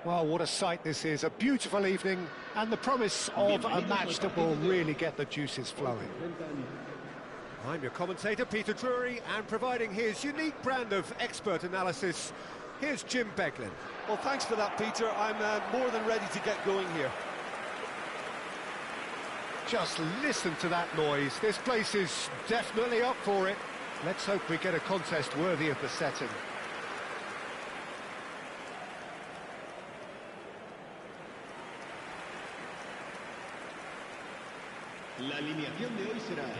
[SPEAKER 1] Well, what a sight this is, a beautiful evening, and the promise of a match that will really get the juices flowing. I'm your commentator, Peter Drury, and providing his unique brand of expert analysis, here's Jim Beglin.
[SPEAKER 2] Well, thanks for that, Peter. I'm more than ready to get going here.
[SPEAKER 1] Just listen to that noise. This place is definitely up for it. Let's hope we get a contest worthy of the setting.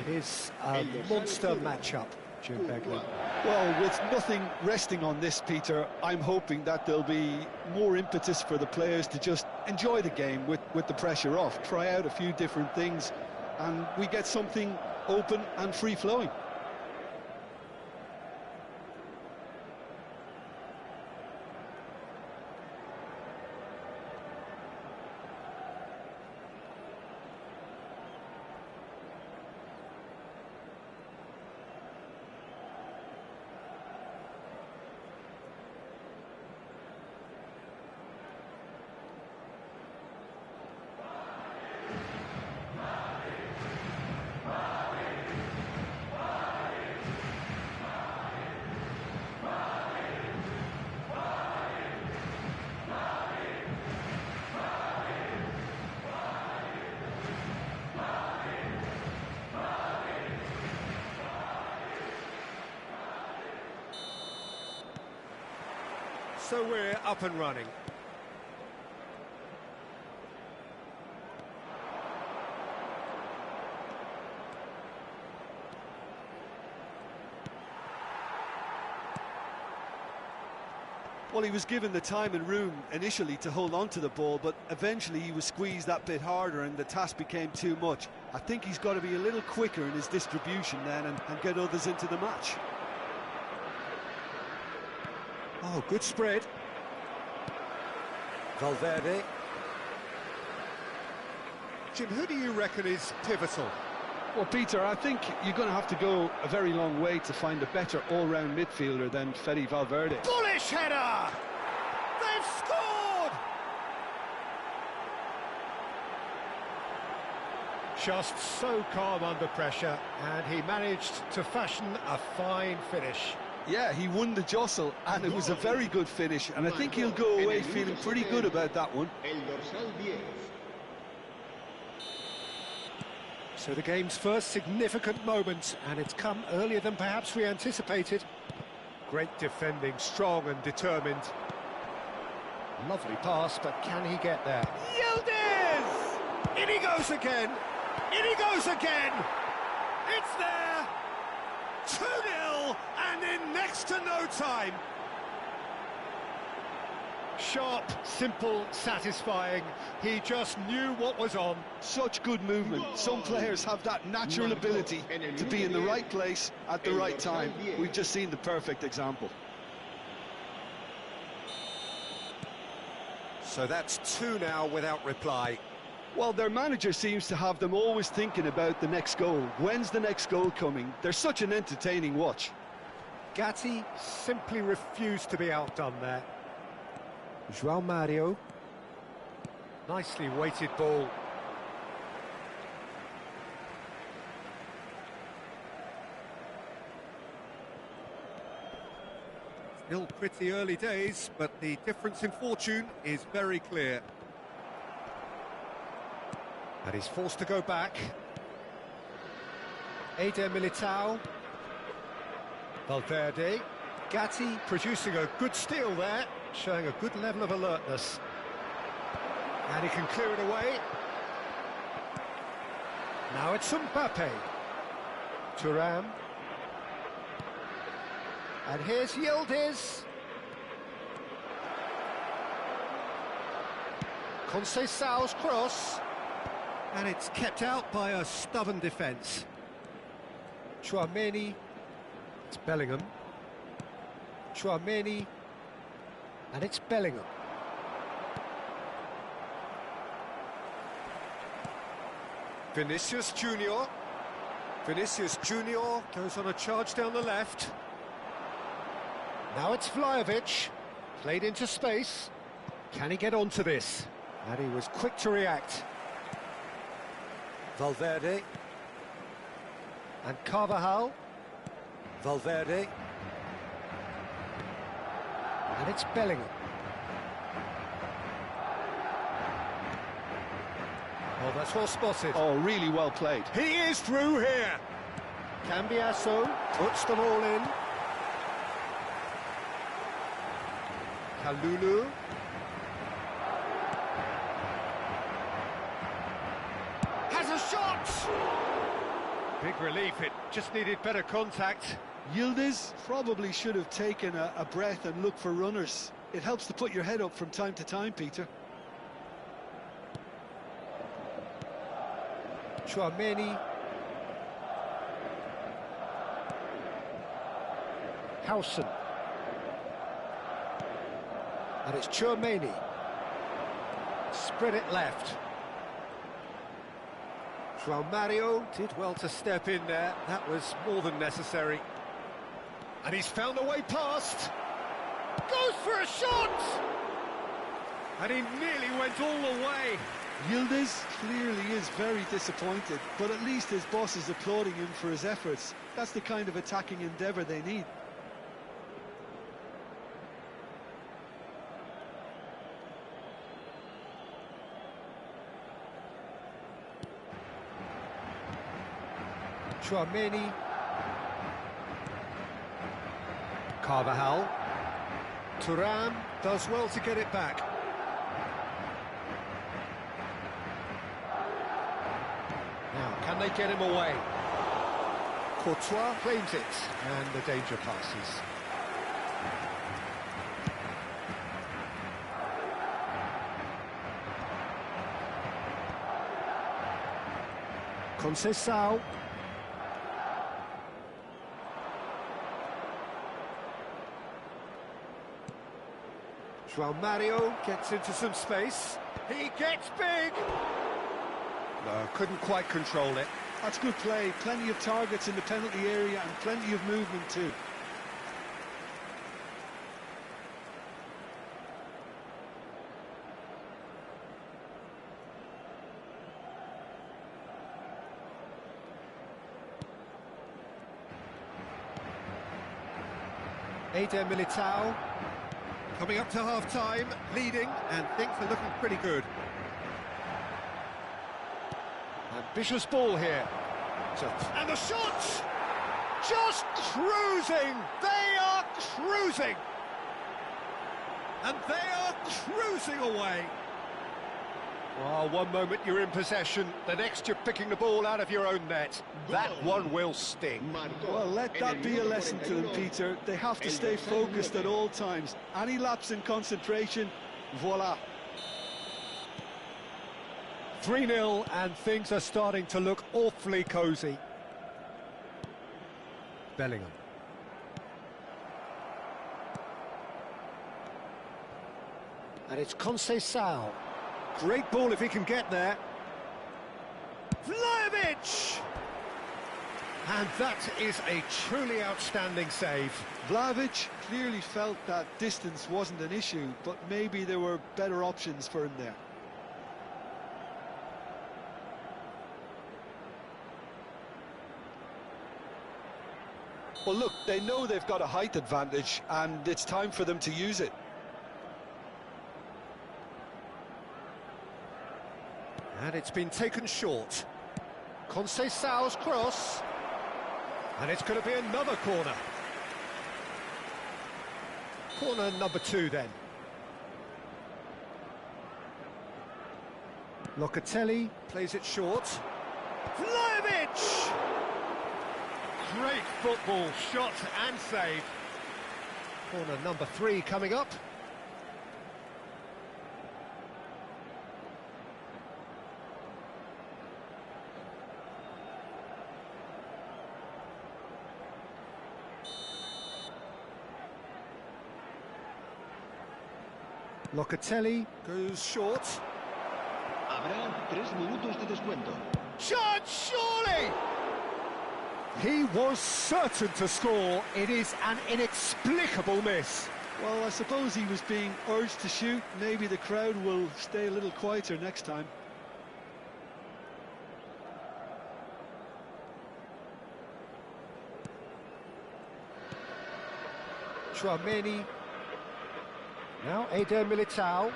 [SPEAKER 1] It is a monster matchup, Jim Beglin.
[SPEAKER 2] Well, with nothing resting on this, Peter, I'm hoping that there'll be more impetus for the players to just enjoy the game with the pressure off, try out a few different things, and we get something open and free-flowing.
[SPEAKER 1] So we're up and running.
[SPEAKER 2] Well, he was given the time and room initially to hold on to the ball, but eventually he was squeezed that bit harder and the task became too much. I think he's got to be a little quicker in his distribution then and get others into the match.
[SPEAKER 1] Oh, good spread. Valverde. Jim, who do you reckon is pivotal?
[SPEAKER 2] Well, Peter, I think you're going to have to go a very long way to find a better all-round midfielder than Fede Valverde.
[SPEAKER 1] Bullish header! They've scored! Just so calm under pressure, and he managed to fashion a fine finish.
[SPEAKER 2] Yeah, he won the jostle, and it was a very good finish, and I think he'll go away feeling pretty good about that one.
[SPEAKER 1] So the game's first significant moment, and it's come earlier than perhaps we anticipated. Great defending, strong and determined. Lovely pass, but can he get there? Yildiz! In he goes again! In he goes again! It's there! 2-0, and in next to no time. Sharp, simple, satisfying. He just knew what was on.
[SPEAKER 2] Such good movement. Some players have that natural ability to be in the right place at the right time. We've just seen the perfect example.
[SPEAKER 1] So that's 2 now without reply.
[SPEAKER 2] Well, their manager seems to have them always thinking about the next goal. When's the next goal coming? They're such an entertaining watch.
[SPEAKER 1] Gatti simply refused to be outdone there. João Mario. Nicely weighted ball. Still pretty early days, but the difference in fortune is very clear. And he's forced to go back. Eder Militao. Valverde. Gatti producing a good steal there, showing a good level of alertness. And he can clear it away. Now it's Mbappe. Thuram. And here's Yildiz. Conceição's cross. And it's kept out by a stubborn defence. Tchouaméni. It's Bellingham. Tchouaméni. And it's Bellingham. Vinicius Junior. Vinicius Junior goes on a charge down the left. Now it's Vlahovic. Played into space. Can he get onto this? And he was quick to react. Valverde. And Carvajal. Valverde. And it's Bellingham. Oh, that's well spotted.
[SPEAKER 2] Oh, really well played.
[SPEAKER 1] He is through here. Cambiasso puts them all in. Kalulu. Has a shot! Big relief, it just needed better contact.
[SPEAKER 2] Yildiz probably should have taken a breath and looked for runners. It helps to put your head up from time to time, Peter.
[SPEAKER 1] Chouameni. Howson. And it's Chouameni. Spread it left. João Mario did well to step in there. That was more than necessary. And he's found a way past. Goes for a shot! And he nearly went all the way.
[SPEAKER 2] Yildiz clearly is very disappointed, but at least his boss is applauding him for his efforts. That's the kind of attacking endeavour they need.
[SPEAKER 1] Chouameni. Carvajal. Thuram does well to get it back. Now, can they get him away? Courtois claims it, and the danger passes. Conceição. João Mario gets into some space. He gets big! No, couldn't quite control it.
[SPEAKER 2] That's good play. Plenty of targets in the penalty area and plenty of movement too.
[SPEAKER 1] Eder Militao coming up to half-time, leading, and things are looking pretty good. Ambitious ball here. And the shot! Just cruising! They are cruising! And they are cruising away! Well, one moment you're in possession, the next you're picking the ball out of your own net. That one will sting.
[SPEAKER 2] Well, let that be a lesson to them, Peter. They have to stay focused at all times. Any lapse in concentration, voila.
[SPEAKER 1] 3-0, and things are starting to look awfully cosy. Bellingham. And it's Conceição. Great ball if he can get there. Vlahovic! And that is a truly outstanding save.
[SPEAKER 2] Vlahovic clearly felt that distance wasn't an issue, but maybe there were better options for him there. Well, look, they know they've got a height advantage, and it's time for them to use it.
[SPEAKER 1] And it's been taken short. Conceição's cross. And it's going to be another corner. Corner number 2 then. Locatelli plays it short. Vlahovic! Great football, shot and save. Corner number 3 coming up. Locatelli goes short.
[SPEAKER 4] Habrá 3 minutos de descuento.
[SPEAKER 1] Shot, surely! He was certain to score. It is an inexplicable miss.
[SPEAKER 2] Well, I suppose he was being urged to shoot. Maybe the crowd will stay a little quieter next time.
[SPEAKER 1] Tchouameni. Now Eder Militao.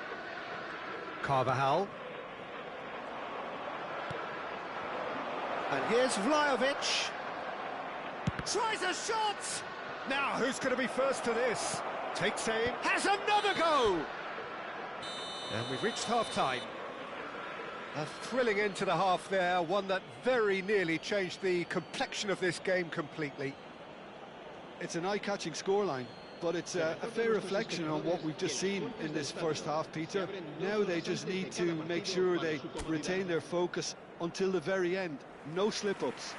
[SPEAKER 1] Carvajal. And here's Vlahovic. Tries a shot! Now, who's going to be first to this? Takes aim, has another go! And we've reached half-time. A thrilling end to the half there, one that very nearly changed the complexion of this game completely.
[SPEAKER 2] It's an eye-catching scoreline, but it's a fair reflection on what we've just seen in this first half, Peter. Now they just need to make sure they retain their focus until the very end. No slip-ups.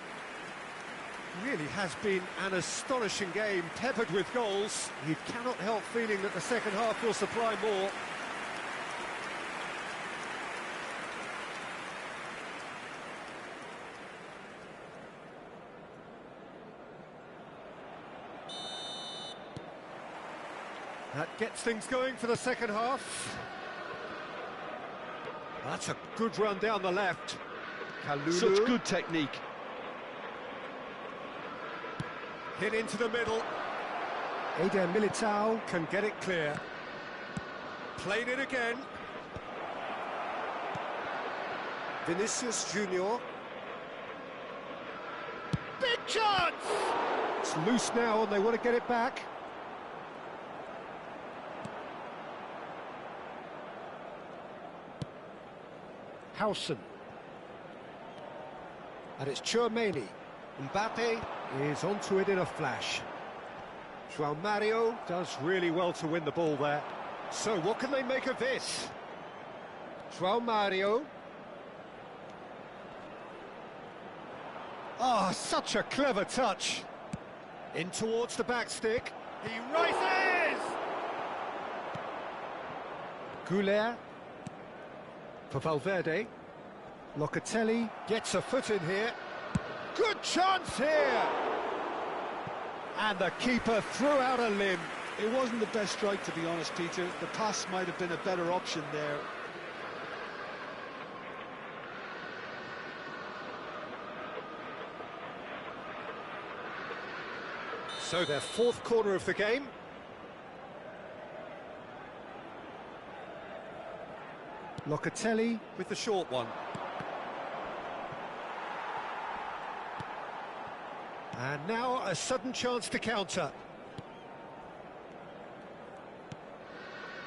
[SPEAKER 1] Really has been an astonishing game, peppered with goals. You cannot help feeling that the second half will supply more. That gets things going for the second half. That's a good run down the left. Kalulu.
[SPEAKER 2] Such good technique.
[SPEAKER 1] Hit into the middle. Eder Militao can get it clear. Played it again. Vinicius Junior. Big chance! It's loose now and they want to get it back. Howson. And it's Tchouameni. Mbappe is onto it in a flash. João Mario does really well to win the ball there. So what can they make of this? João Mario. Ah, such a clever touch. In towards the back stick. He rises! Goulet. For Valverde. Locatelli gets a foot in here. Good chance here! And the keeper threw out a limb.
[SPEAKER 2] It wasn't the best strike, to be honest, Peter. The pass might have been a better option there.
[SPEAKER 1] So their fourth corner of the game. Locatelli with the short one. And now a sudden chance to counter.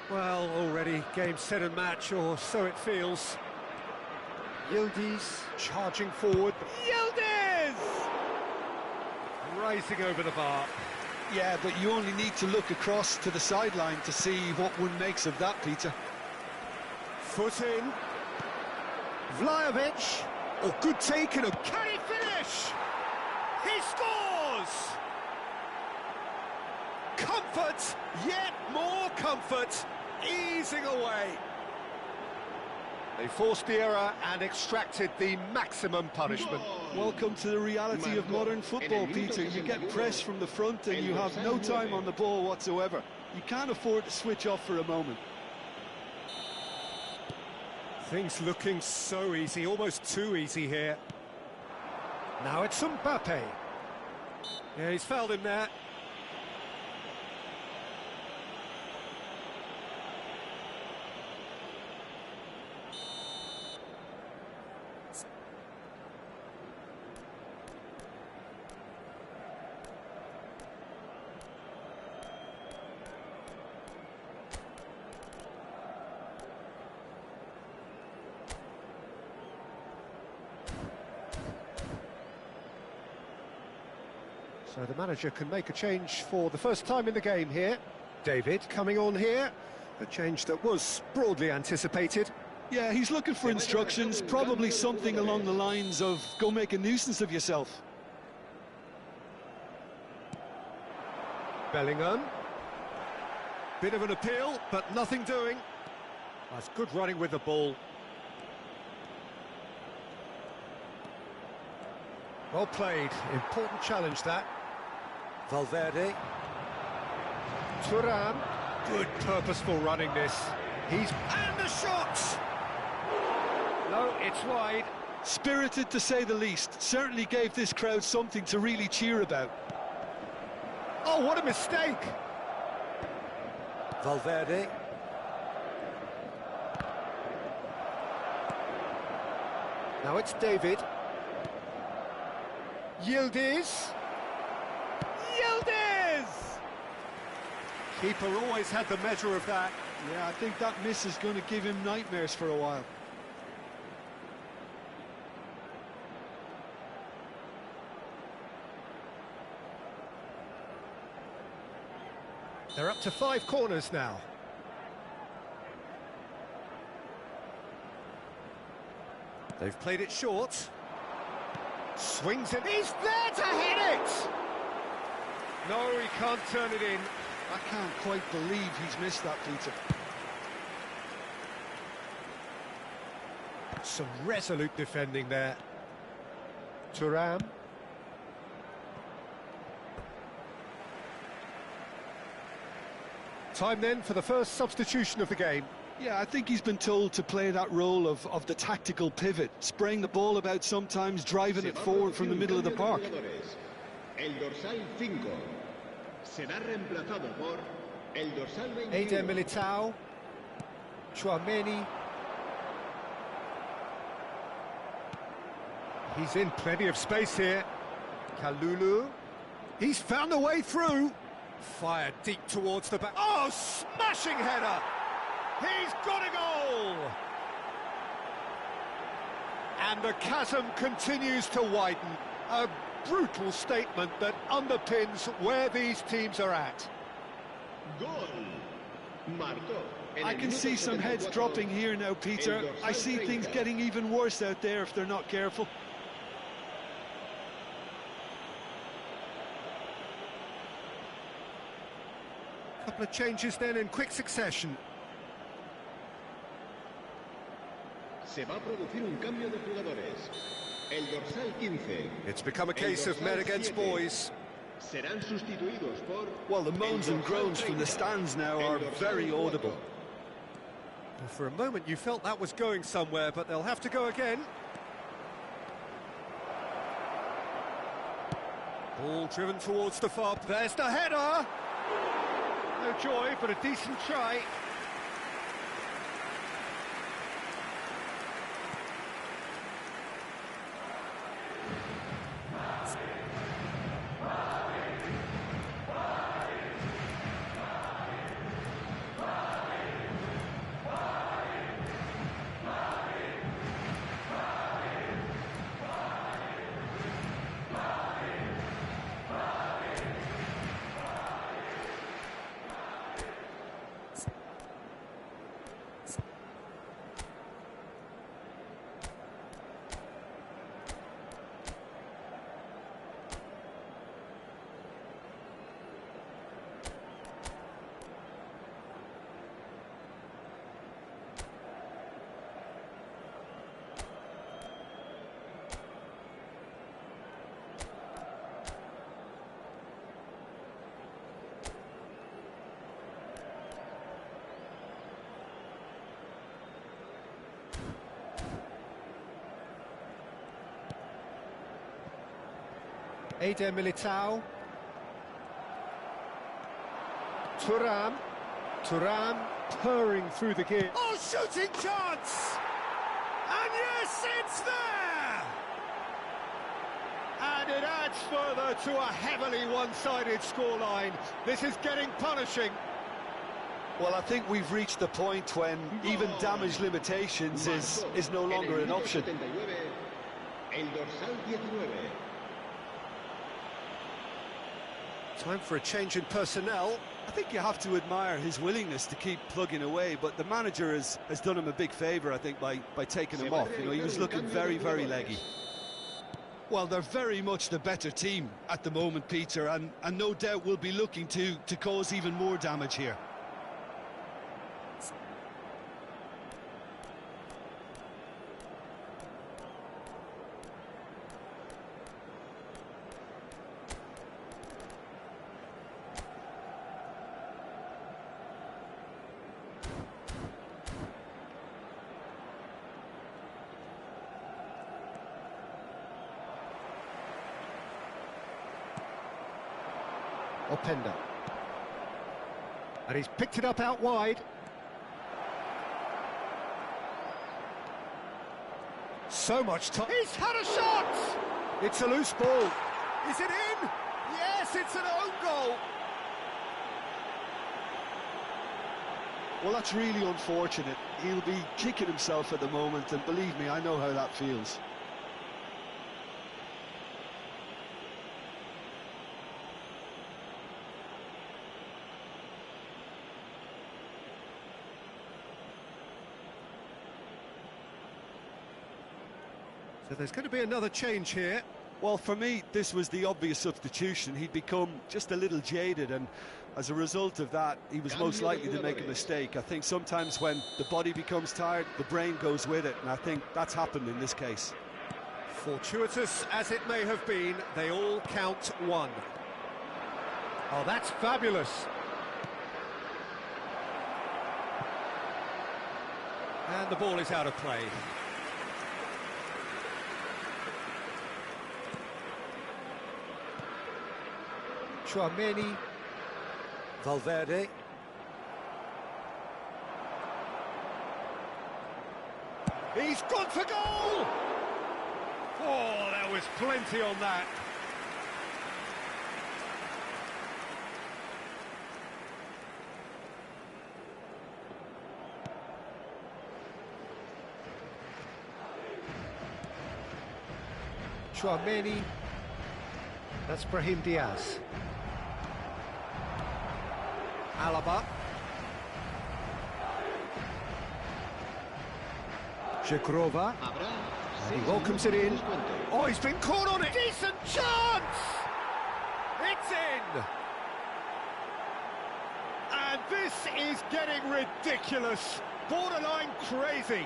[SPEAKER 1] Well, already game, set and match, or so it feels. Yildiz charging forward. Yildiz! Rising over the bar.
[SPEAKER 2] Yeah, but you only need to look across to the sideline to see what one makes of that, Peter.
[SPEAKER 1] Foot in. Vlahovic. Oh, good take and can he finish? He scores! Comfort, yet more comfort, easing away. They forced the error and extracted the maximum punishment.
[SPEAKER 2] Welcome to the reality of modern football, Peter. You get pressed from the front and you have no time on the ball whatsoever. You can't afford to switch off for a moment.
[SPEAKER 1] Things looking so easy, almost too easy here. Now it's Mbappe. Yeah, he's fouled him there. So the manager can make a change for the first time in the game here. David coming on here, a change that was broadly anticipated.
[SPEAKER 2] Yeah, he's looking for instructions, probably something along the lines of, go make a nuisance of yourself.
[SPEAKER 1] Bellingham. Bit of an appeal, but nothing doing. That's good running with the ball. Well played, important challenge that. Valverde. Thuram. Good purposeful running this. And the shot! No, it's wide.
[SPEAKER 2] Spirited to say the least. Certainly gave this crowd something to really cheer about.
[SPEAKER 1] Oh, what a mistake! Valverde. Now it's David. Yildiz. Keeper always had the measure of that.
[SPEAKER 2] Yeah, I think that miss is going to give him nightmares for a while.
[SPEAKER 1] They're up to 5 corners now. They've played it short. Swings it. He's there to hit it! No, he can't turn it in.
[SPEAKER 2] I can't quite believe he's missed that, Peter.
[SPEAKER 1] Some resolute defending there. Thuram. Time then for the first substitution of the game.
[SPEAKER 2] Yeah, I think he's been told to play that role of the tactical pivot, spraying the ball about sometimes, driving it forward from the middle of the park.
[SPEAKER 3] El dorsal 5 será reemplazado por el dorsal 21.
[SPEAKER 1] Eder Militao. Tchouaméni. He's in plenty of space here. Kalulu. He's found a way through. Fired deep towards the back. Oh, smashing header! He's got a goal! And the chasm continues to widen. A brutal statement that underpins where these teams are at.
[SPEAKER 3] Goal. Marcó.
[SPEAKER 2] I can see some heads dropping here now, Peter. I see things getting even worse out there if they're not careful.
[SPEAKER 1] Couple of changes then in quick succession.
[SPEAKER 3] Se va a producir un cambio de jugadores. El dorsal 15.
[SPEAKER 1] It's become a case of men against boys.
[SPEAKER 3] Serán sustituidos por...
[SPEAKER 2] Well, the moans and groans from the stands now are very audible.
[SPEAKER 1] Well, for a moment you felt that was going somewhere, but they'll have to go again. Ball driven towards the far... There's the header! No joy, but a decent try. Eder Militao. Thuram purring through the gear. Oh, shooting chance! And yes, it's there! And it adds further to a heavily one-sided scoreline. This is getting punishing.
[SPEAKER 2] Well, I think we've reached the point when even damage limitations is no longer an option.
[SPEAKER 3] El dorsal 19.
[SPEAKER 1] Time for a change in personnel.
[SPEAKER 2] I think you have to admire his willingness to keep plugging away, but the manager has done him a big favour, I think, by taking him off. You know, he was looking very, very leggy. Well, they're very much the better team at the moment, Peter, and no doubt will be looking to cause even more damage here.
[SPEAKER 1] Openda. And he's picked it up out wide. So much time. He's had a shot! It's a loose ball. Is it in? Yes, it's an own goal.
[SPEAKER 2] Well, that's really unfortunate. He'll be kicking himself at the moment, and believe me, I know how that feels.
[SPEAKER 1] So there's going to be another change here.
[SPEAKER 2] Well, for me, this was the obvious substitution. He'd become just a little jaded, and as a result of that, he was most likely to make a mistake. I think sometimes when the body becomes tired, the brain goes with it, and I think that's happened in this case.
[SPEAKER 1] Fortuitous as it may have been, they all count one. Oh, that's fabulous. And the ball is out of play. Chouameni, Valverde. He's gone for goal! Oh, there was plenty on that. Chouameni. That's Brahim Diaz. Alaba. Zhegrova. And he welcomes it in. Oh, he's been caught on it. Decent chance! It's in! And this is getting ridiculous. Borderline crazy.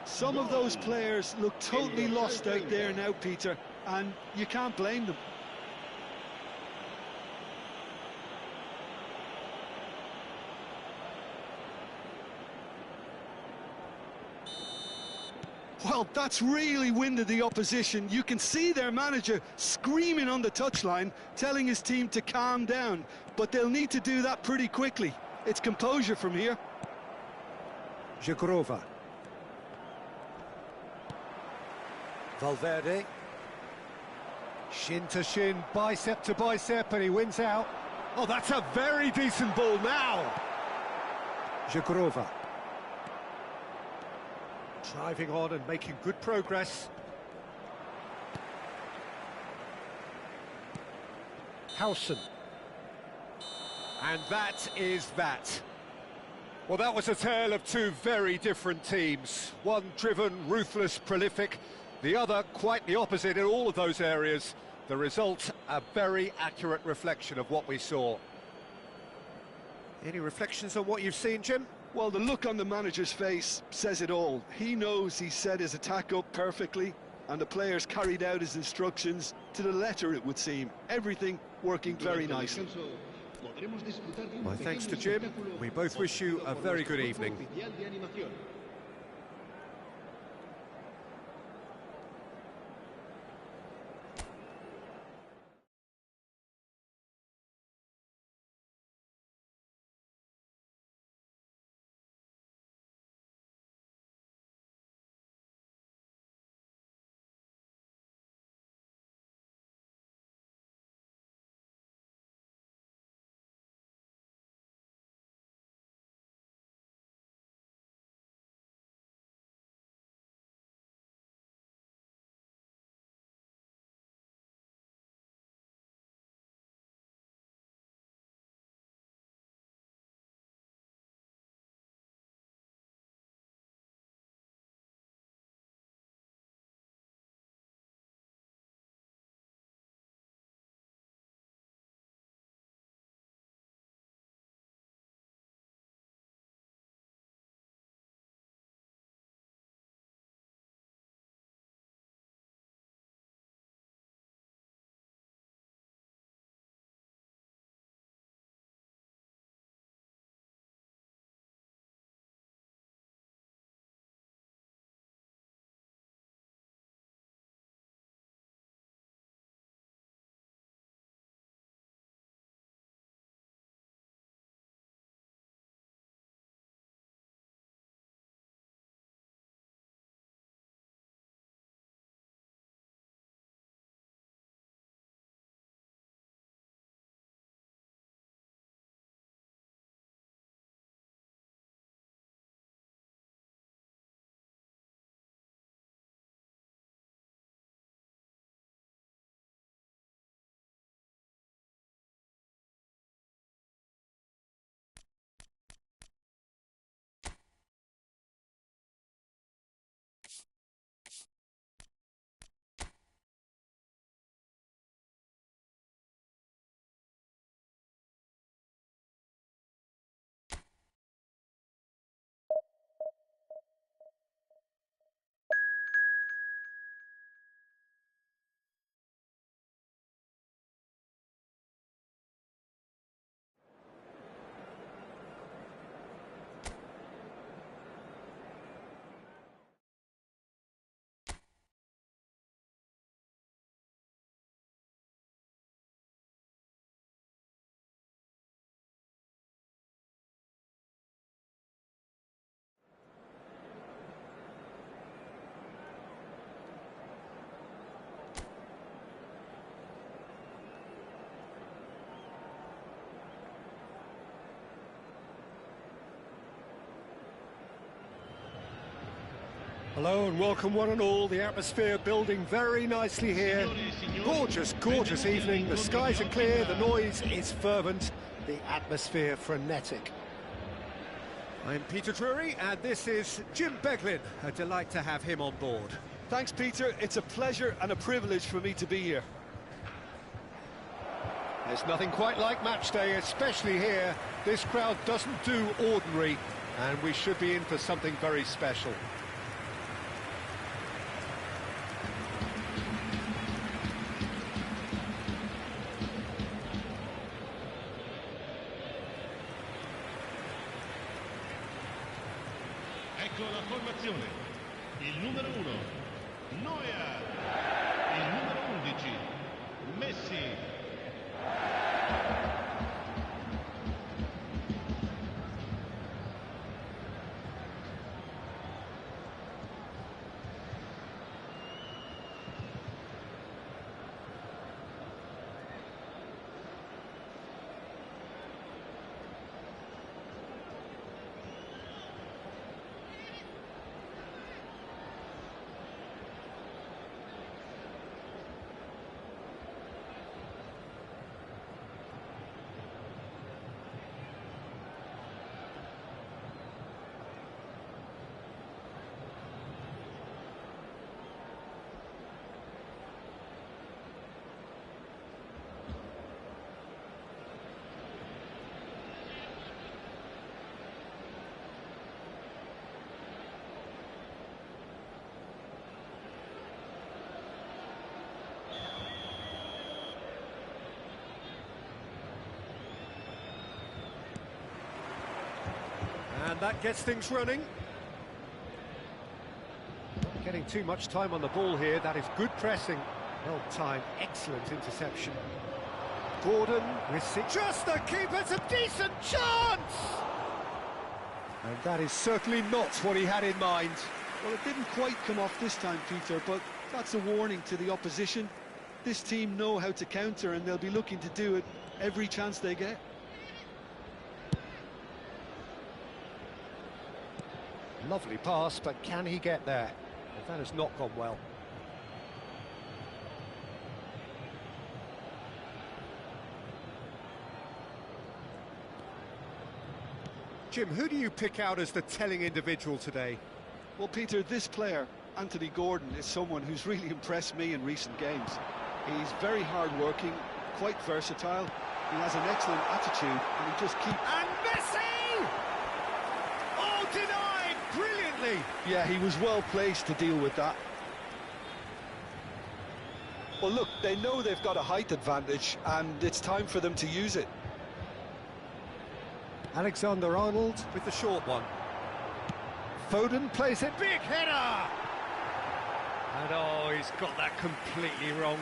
[SPEAKER 2] Some of those players look totally lost out there now, Peter, and you can't blame them. Well, that's really winded the opposition. You can see their manager screaming on the touchline, telling his team to calm down, but they'll need to do that pretty quickly. It's composure from here.
[SPEAKER 1] Zhegrova. Valverde. Shin to shin, bicep to bicep, and he wins out. Oh, that's a very decent ball now. Zhegrova. Driving on and making good progress. Howson. And that is that. Well, that was a tale of two very different teams. One driven, ruthless, prolific. The other quite the opposite in all of those areas. The result, a very accurate reflection of what we saw. Any reflections on what you've seen, Jim?
[SPEAKER 2] Well, the look on the manager's face says it all. He knows he set his attack up perfectly, and the players carried out his instructions to the letter, it would seem. Everything working very nicely.
[SPEAKER 1] My thanks to Jim. We both wish you a very good evening. Hello and welcome one and all. The atmosphere building very nicely here. Gorgeous, gorgeous evening. The skies are clear, the noise is fervent, the atmosphere frenetic. I'm Peter Drury and this is Jim Beglin. A delight to have him on board.
[SPEAKER 2] Thanks, Peter. It's a pleasure and a privilege for me to be here.
[SPEAKER 1] There's nothing quite like match day, especially here. This crowd doesn't do ordinary, and we should be in for something very special.
[SPEAKER 3] Ecco la formazione. Il numero 1, Neuer. Il numero 11, Messi.
[SPEAKER 1] And that gets things running. Not getting too much time on the ball here. That is good pressing. Well timed, excellent interception. Gordon receives. Just the keeper's a decent chance! And that is certainly not what he had in mind.
[SPEAKER 2] Well, it didn't quite come off this time, Peter, but that's a warning to the opposition. This team know how to counter, and they'll be looking to do it every chance they get.
[SPEAKER 1] Lovely pass, but can he get there? Well, that has not gone well. Jim, who do you pick out as the telling individual today?
[SPEAKER 2] Well, Peter, this player, Anthony Gordon, is someone who's really impressed me in recent games. He's very hard-working, quite versatile. He has an excellent attitude, and he just keeps...
[SPEAKER 1] And Messi! Oh, denied! Brilliantly!
[SPEAKER 2] Yeah, he was well placed to deal with that. Well, look, they know they've got a height advantage, and it's time for them to use it.
[SPEAKER 1] Alexander-Arnold with the short one. Foden plays it, big header! And oh, he's got that completely wrong.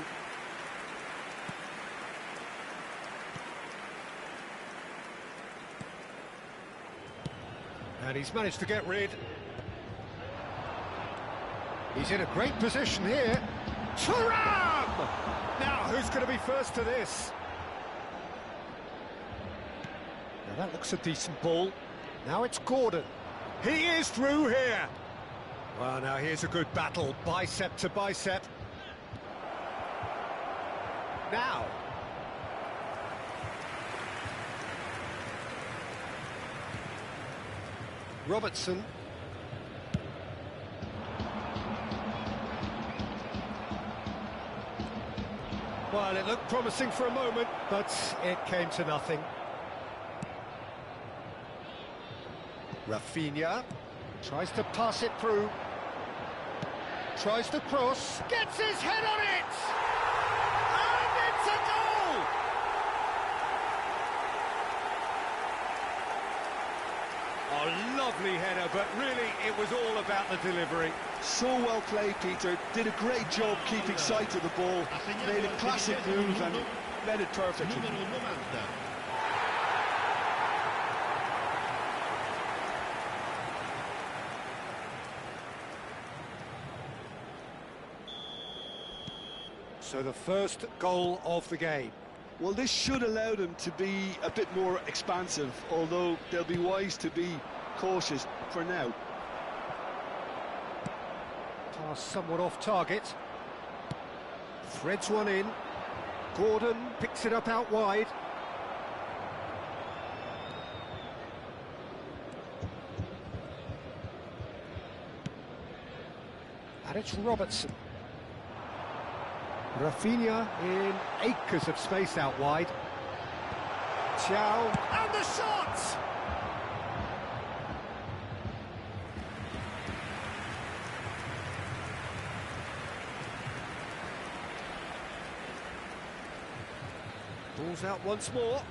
[SPEAKER 1] And he's managed to get rid. He's in a great position here. Thuram! Now, who's going to be first to this? Now that looks a decent ball. Now it's Gordon. He is through here. Well, now here's a good battle, bicep to bicep. Now. Robertson. Well, it looked promising for a moment, but it came to nothing. Rafinha tries to pass it through. Tries to cross. Gets his head on it! And it's a goal! A lovely header, but really it was all about the delivery.
[SPEAKER 2] So well played, Peter. Did a great job keeping sight of the ball. Made a classic move and read it perfectly.
[SPEAKER 3] Numero 90.
[SPEAKER 1] So the first goal of the game.
[SPEAKER 2] Well, this should allow them to be a bit more expansive, although they'll be wise to be cautious for now.
[SPEAKER 1] Pass somewhat off target. Threads one in. Gordon picks it up out wide. And it's Robertson. Rafinha in acres of space out wide. Chow, and the shot! Ball's out once more.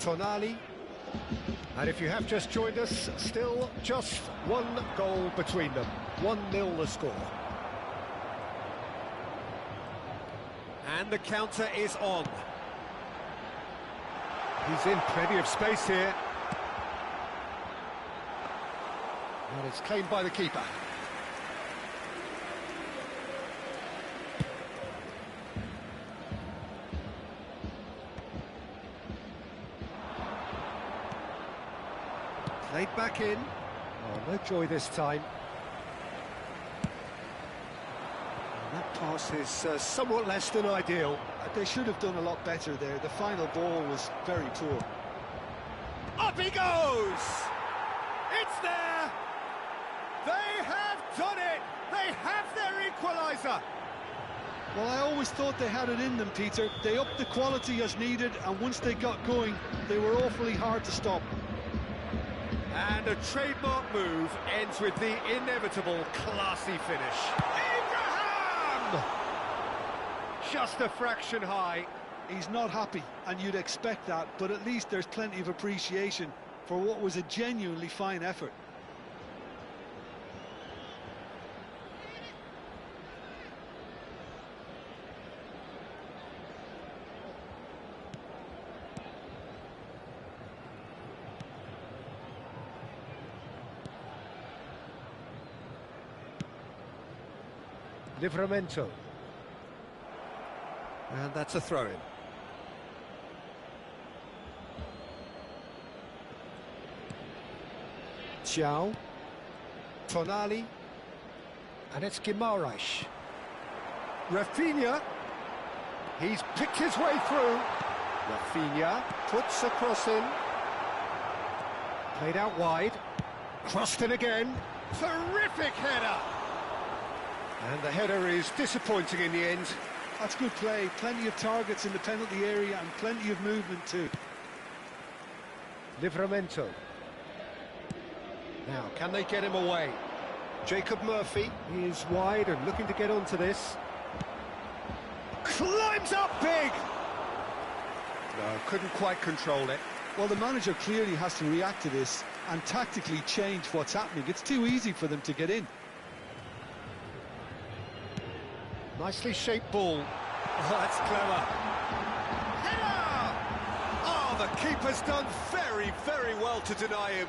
[SPEAKER 1] Tonali. And if you have just joined us, still just one goal between them. 1-0 the score. And the counter is on. He's in plenty of space here. And it's claimed by the keeper. Played back in. Oh, no joy this time. And that pass is somewhat less than ideal.
[SPEAKER 2] They should have done a lot better there. The final ball was very poor.
[SPEAKER 1] Up he goes! It's there! They have done it! They have their equaliser!
[SPEAKER 2] Well, I always thought they had it in them, Peter. They upped the quality as needed, and once they got going, they were awfully hard to stop.
[SPEAKER 1] And a trademark move ends with the inevitable classy finish. Abraham! Just a fraction high.
[SPEAKER 2] He's not happy, and you'd expect that, but at least there's plenty of appreciation for what was a genuinely fine effort.
[SPEAKER 1] Livramento. And that's a throw-in. Chow. Tonali. And it's Guimaraes. Rafinha. He's picked his way through. Rafinha puts a cross in. Played out wide. Crossed in again. Terrific header! And the header is disappointing in the end.
[SPEAKER 2] That's good play. Plenty of targets in the penalty area and plenty of movement too.
[SPEAKER 1] Livramento. Now, can they get him away? Jacob Murphy is wide and looking to get onto this. Climbs up big! No, couldn't quite control it.
[SPEAKER 2] Well, the manager clearly has to react to this and tactically change what's happening. It's too easy for them to get in.
[SPEAKER 1] Nicely shaped ball. Oh, that's clever. Header! Oh, the keeper's done very, very well to deny him.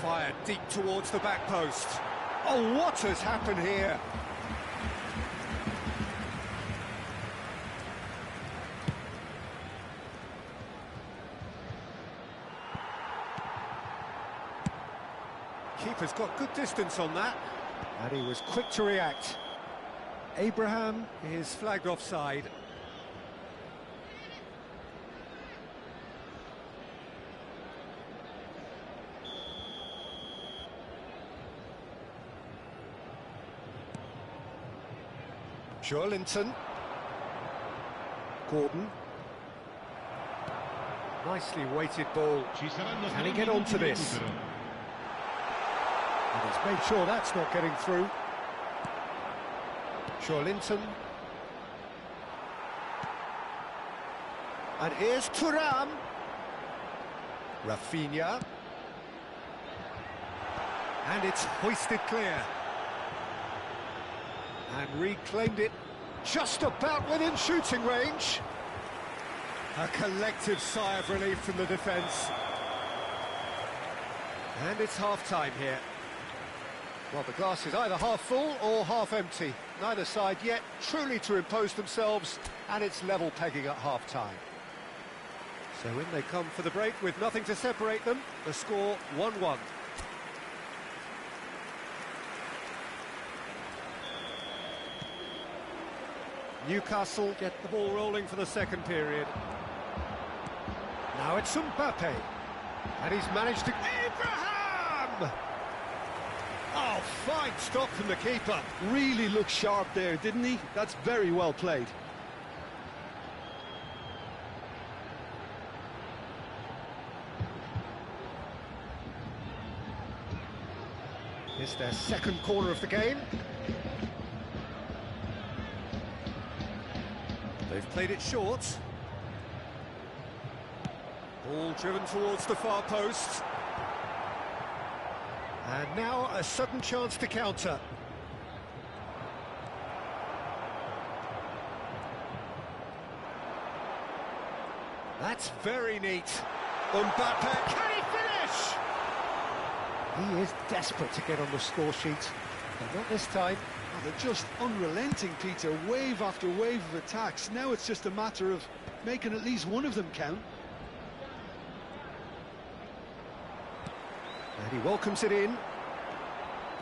[SPEAKER 1] Fired deep towards the back post. Oh, what has happened here? Keeper's got good distance on that. And he was quick to react. Abraham is flagged offside. Joelinton. Gordon. Nicely weighted ball. Can he get onto this? And he's made sure that's not getting through. Linton. And here's Thuram. Rafinha. And it's hoisted clear. And reclaimed it just about within shooting range. A collective sigh of relief from the defence. And it's half-time here. Well, the glass is either half full or half empty. Neither side yet truly to impose themselves, and it's level pegging at half-time. So in they come for the break with nothing to separate them. The score 1-1. Newcastle get the ball rolling for the second period. Now it's Mbappe. And he's managed to... Abraham! Oh, fine stop from the keeper.
[SPEAKER 2] Really looked sharp there, didn't he? That's very well played.
[SPEAKER 1] It's their second corner of the game. They've played it short. Ball driven towards the far post. And now a sudden chance to counter. That's very neat. Mbappe, can he finish? He is desperate to get on the score sheet, but not this time.
[SPEAKER 2] Oh, they're just unrelenting, Peter. Wave after wave of attacks. Now it's just a matter of making at least one of them count.
[SPEAKER 1] And he welcomes it in.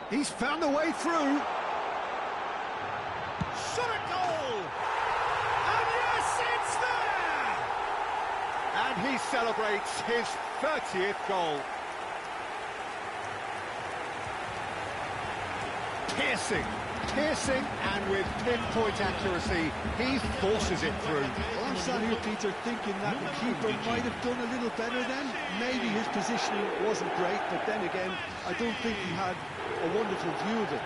[SPEAKER 1] He's found the way through. Shot at goal! And yes, it's there! And he celebrates his 30th goal. Piercing, and with pinpoint accuracy, he forces it through.
[SPEAKER 2] Well, I'm sat here, Peter, thinking that the keeper might have done a little better then. Maybe his positioning wasn't great, but then again, I don't think he had a wonderful view of it.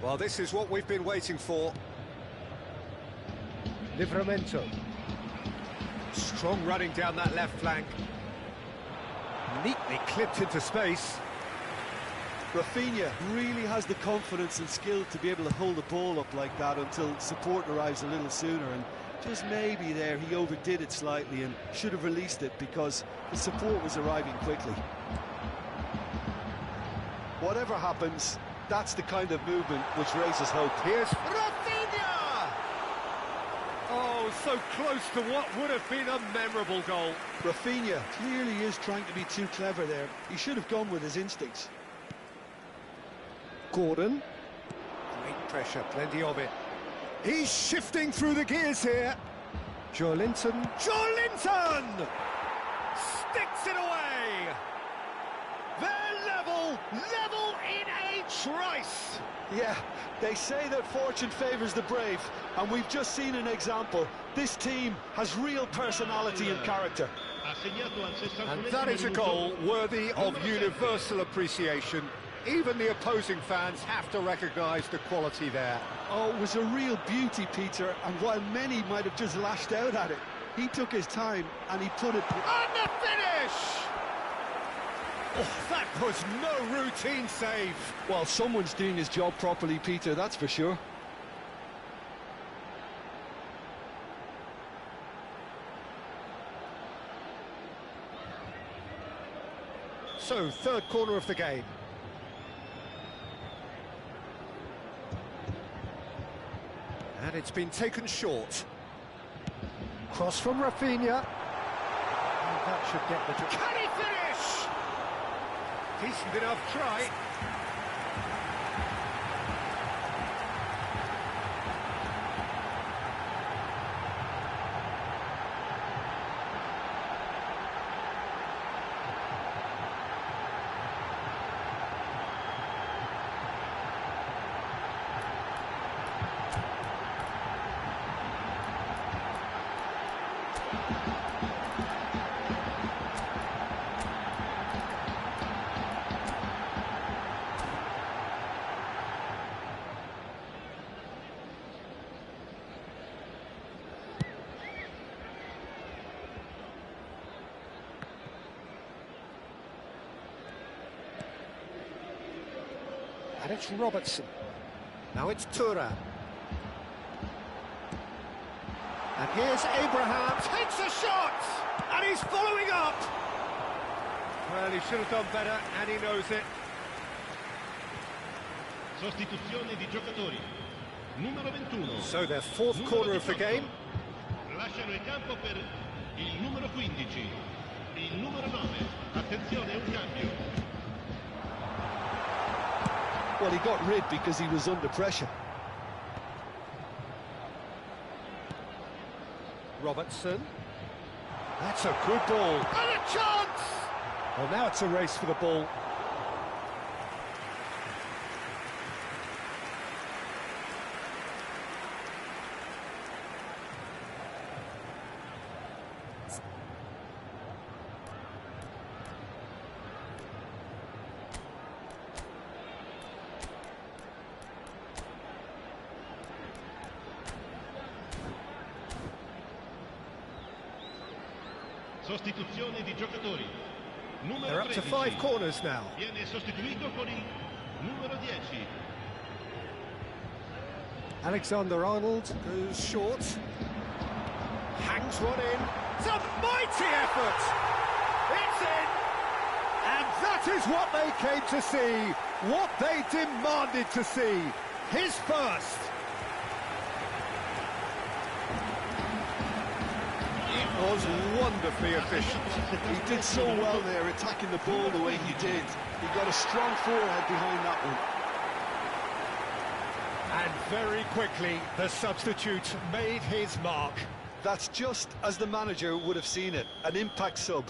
[SPEAKER 1] Well, this is what we've been waiting for. Livramento. Strong running down that left flank. Neatly clipped into space.
[SPEAKER 2] Rafinha really has the confidence and skill to be able to hold the ball up like that until support arrives a little sooner, and just maybe there he overdid it slightly and should have released it because the support was arriving quickly. Whatever happens, that's the kind of movement which raises hope.
[SPEAKER 1] Here's Rafinha! Oh, so close to what would have been a memorable goal.
[SPEAKER 2] Rafinha clearly is trying to be too clever there. He should have gone with his instincts.
[SPEAKER 1] Gordon. Great pressure, plenty of it. He's shifting through the gears here. Linton. Linton! Sticks it away! They're level in a trice!
[SPEAKER 2] Yeah, they say that fortune favours the brave, and we've just seen an example. This team has real personality and character.
[SPEAKER 1] And that is a goal worthy of universal appreciation. Even the opposing fans have to recognise the quality there.
[SPEAKER 2] Oh, it was a real beauty, Peter, and while many might have just lashed out at it, he took his time and he put it...
[SPEAKER 1] And the finish! Oh, that was no routine save.
[SPEAKER 2] Well, someone's doing his job properly, Peter, that's for sure.
[SPEAKER 1] So, third corner of the game. And it's been taken short. Cross from Rafinha. And that should get the... Can he finish? Decent enough try. And it's Robertson. Now it's Tura. And here's Abraham, takes a shot! And he's following up! Well, he should have done better, and he knows it.
[SPEAKER 3] Sostituzione di giocatori. Numero 21.
[SPEAKER 1] So their fourth corner of the game.
[SPEAKER 3] Lasciano il campo per il numero 15. Il numero 9. Attenzione, un cambio.
[SPEAKER 2] Well, he got rid because he was under pressure.
[SPEAKER 1] Robertson. That's a good ball. And a chance! Well, now it's a race for the ball.
[SPEAKER 3] Sostituzione di giocatori. Numero
[SPEAKER 1] They're up to
[SPEAKER 3] 13.
[SPEAKER 1] 5 corners now.
[SPEAKER 3] Viene sostituito con il numero 10.
[SPEAKER 1] Alexander-Arnold goes short. Hangs one in. It's a mighty effort! It's in! And that is what they came to see. What they demanded to see. His first. It was wonderfully efficient.
[SPEAKER 2] He did so well there, attacking the ball the way he did. He got a strong forehead behind that one.
[SPEAKER 1] And very quickly, the substitute made his mark.
[SPEAKER 2] That's just as the manager would have seen it, an impact sub.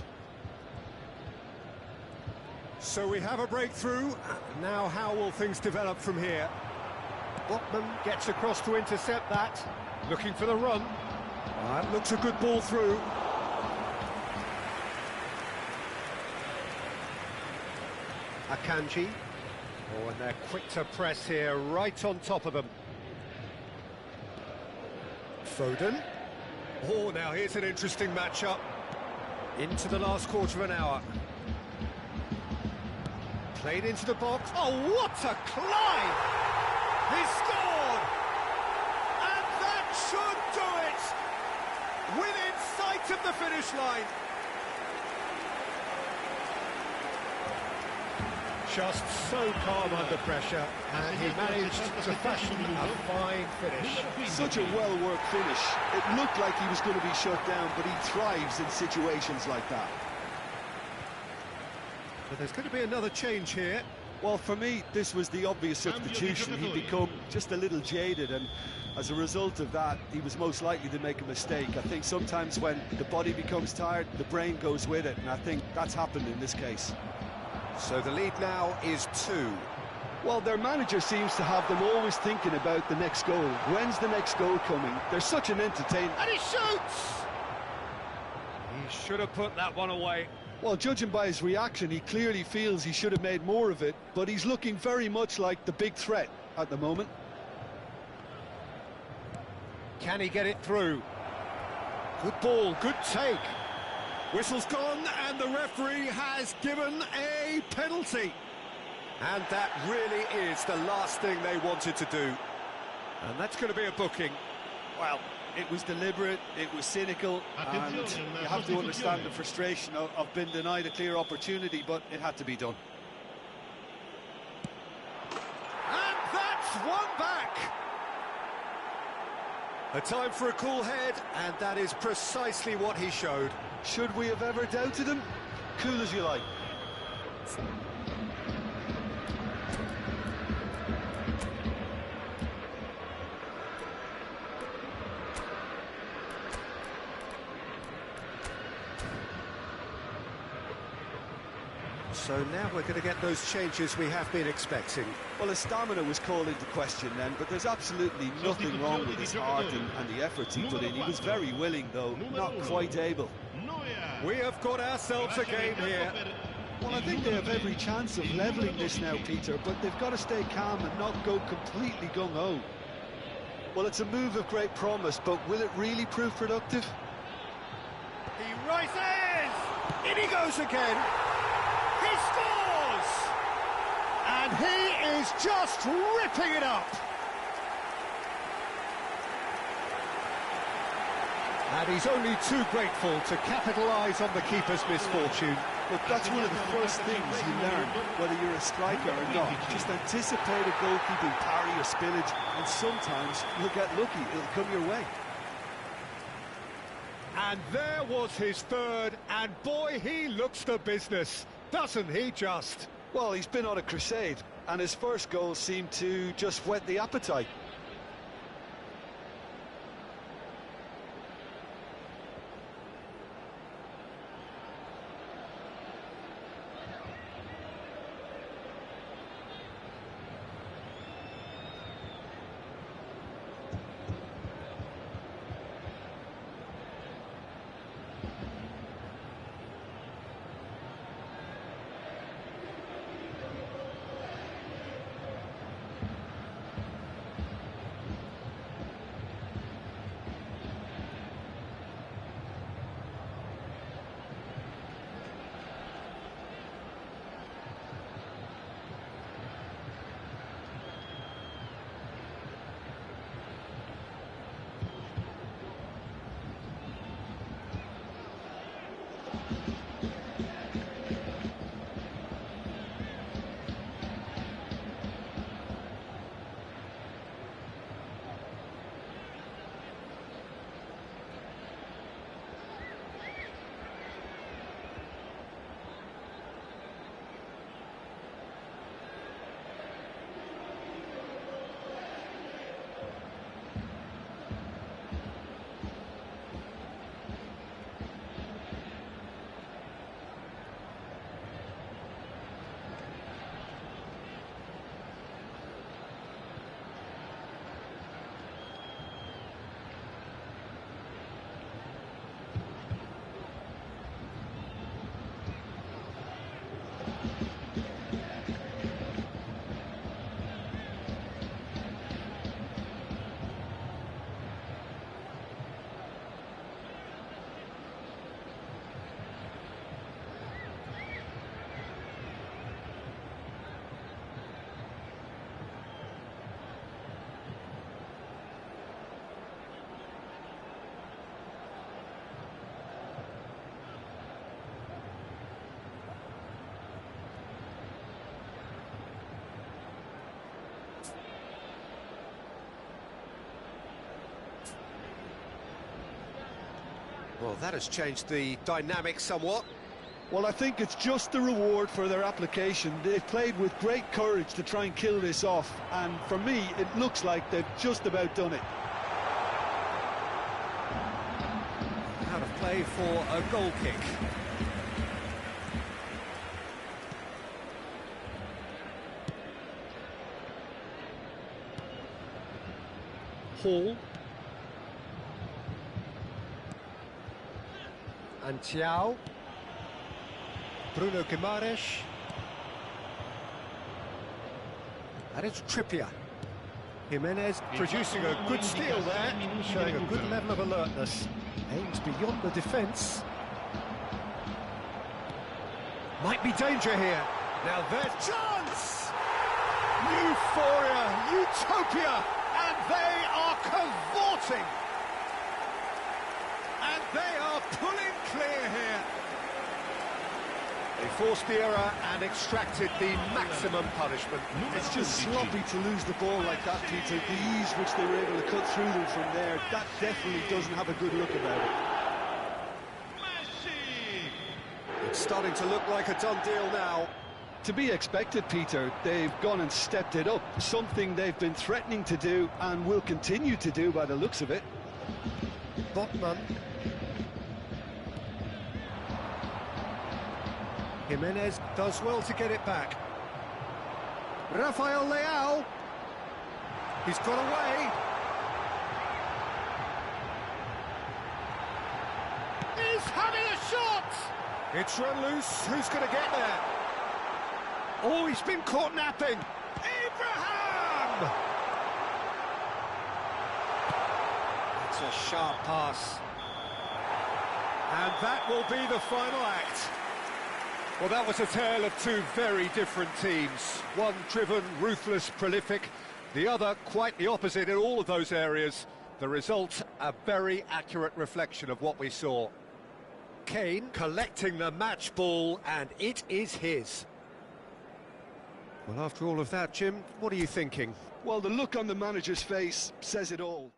[SPEAKER 1] So we have a breakthrough. Now how will things develop from here? Botman gets across to intercept that. Looking for the run. That looks a good ball through. Akanji. Oh, and they're quick to press here, right on top of them. Foden. Oh, now here's an interesting matchup. Into the last quarter of an hour. Played into the box. Oh, what a climb! He scored! And that should do it! Within sight of the finish line. Just so calm under pressure, and he managed to fashion a fine finish.
[SPEAKER 2] Such a well-worked finish. It looked like he was going to be shut down, but he thrives in situations like that.
[SPEAKER 1] But there's going to be another change here.
[SPEAKER 2] Well, for me, this was the obvious substitution. He'd become just a little jaded, and as a result of that, he was most likely to make a mistake. I think sometimes when the body becomes tired, the brain goes with it, and I think that's happened in this case.
[SPEAKER 1] So the lead now is 2.
[SPEAKER 2] Well, their manager seems to have them always thinking about the next goal. When's the next goal coming? They're such an entertainment.
[SPEAKER 1] And he shoots! He should have put that one away.
[SPEAKER 2] Well, judging by his reaction, he clearly feels he should have made more of it, but he's looking very much like the big threat at the moment.
[SPEAKER 1] Can he get it through? Good ball, good take. Whistle's gone, and the referee has given a penalty. And that really is the last thing they wanted to do. And that's going to be a booking.
[SPEAKER 2] Well, it was deliberate, it was cynical, and you have to understand the frustration of being denied a clear opportunity, but it had to be done.
[SPEAKER 1] And that's one back. A time for a cool head, and that is precisely what he showed.
[SPEAKER 2] Should we have ever doubted him? Cool as you like.
[SPEAKER 1] So now we're going to get those changes we have been expecting.
[SPEAKER 2] Well, his stamina was called into question then, but there's absolutely nothing wrong with his heart and the efforts he put in. He was very willing, though, not quite able.
[SPEAKER 1] We have got ourselves a game here.
[SPEAKER 2] Well, I think they have every chance of levelling this now, Peter, but they've got to stay calm and not go completely gung-ho. Well, it's a move of great promise, but will it really prove productive?
[SPEAKER 1] He rises! In he goes again! He scores! And he is He's just ripping it up. And he's only too grateful to capitalise on the keeper's misfortune.
[SPEAKER 2] But that's one of the first things you learn, whether you're a striker or not. Just anticipate a goalkeeping parry or spillage, and sometimes you'll get lucky. It'll come your way.
[SPEAKER 1] And there was his third, and boy, he looks the business, doesn't he just?
[SPEAKER 2] Well, he's been on a crusade, and his first goal seemed to just whet the appetite.
[SPEAKER 1] Well, that has changed the dynamic somewhat.
[SPEAKER 2] Well, I think it's just the reward for their application. They've played with great courage to try and kill this off, and for me, it looks like they've just about done it.
[SPEAKER 1] Out of play for a goal kick. Hall. And Thiaw. Bruno Guimaraes. And it's Trippier. Jimenez producing a good steal there, showing a good level of alertness. Aims beyond the defence. Might be danger here. Now there's chance! Euphoria, utopia, and they are cavorting. And they are pulling clear here. They forced the error and extracted the maximum punishment.
[SPEAKER 2] It's just sloppy to lose the ball like that, Peter. The ease which they were able to cut through them from there, that definitely doesn't have a good look about it.
[SPEAKER 1] It's starting to look like a done deal now.
[SPEAKER 2] To be expected, Peter. They've gone and stepped it up, something they've been threatening to do and will continue to do by the looks of it.
[SPEAKER 1] Botman. Jimenez does well to get it back. Rafael Leao. He's got away. He's having a shot! It's run loose. Who's going to get there? Oh, he's been caught napping. Abraham! It's a sharp pass. And that will be the final act. Well, that was a tale of two very different teams. One driven, ruthless, prolific. The other quite the opposite in all of those areas. The result, a very accurate reflection of what we saw. Kane collecting the match ball, and it is his. Well, after all of that, Jim, what are you thinking?
[SPEAKER 2] Well, the look on the manager's face says it all.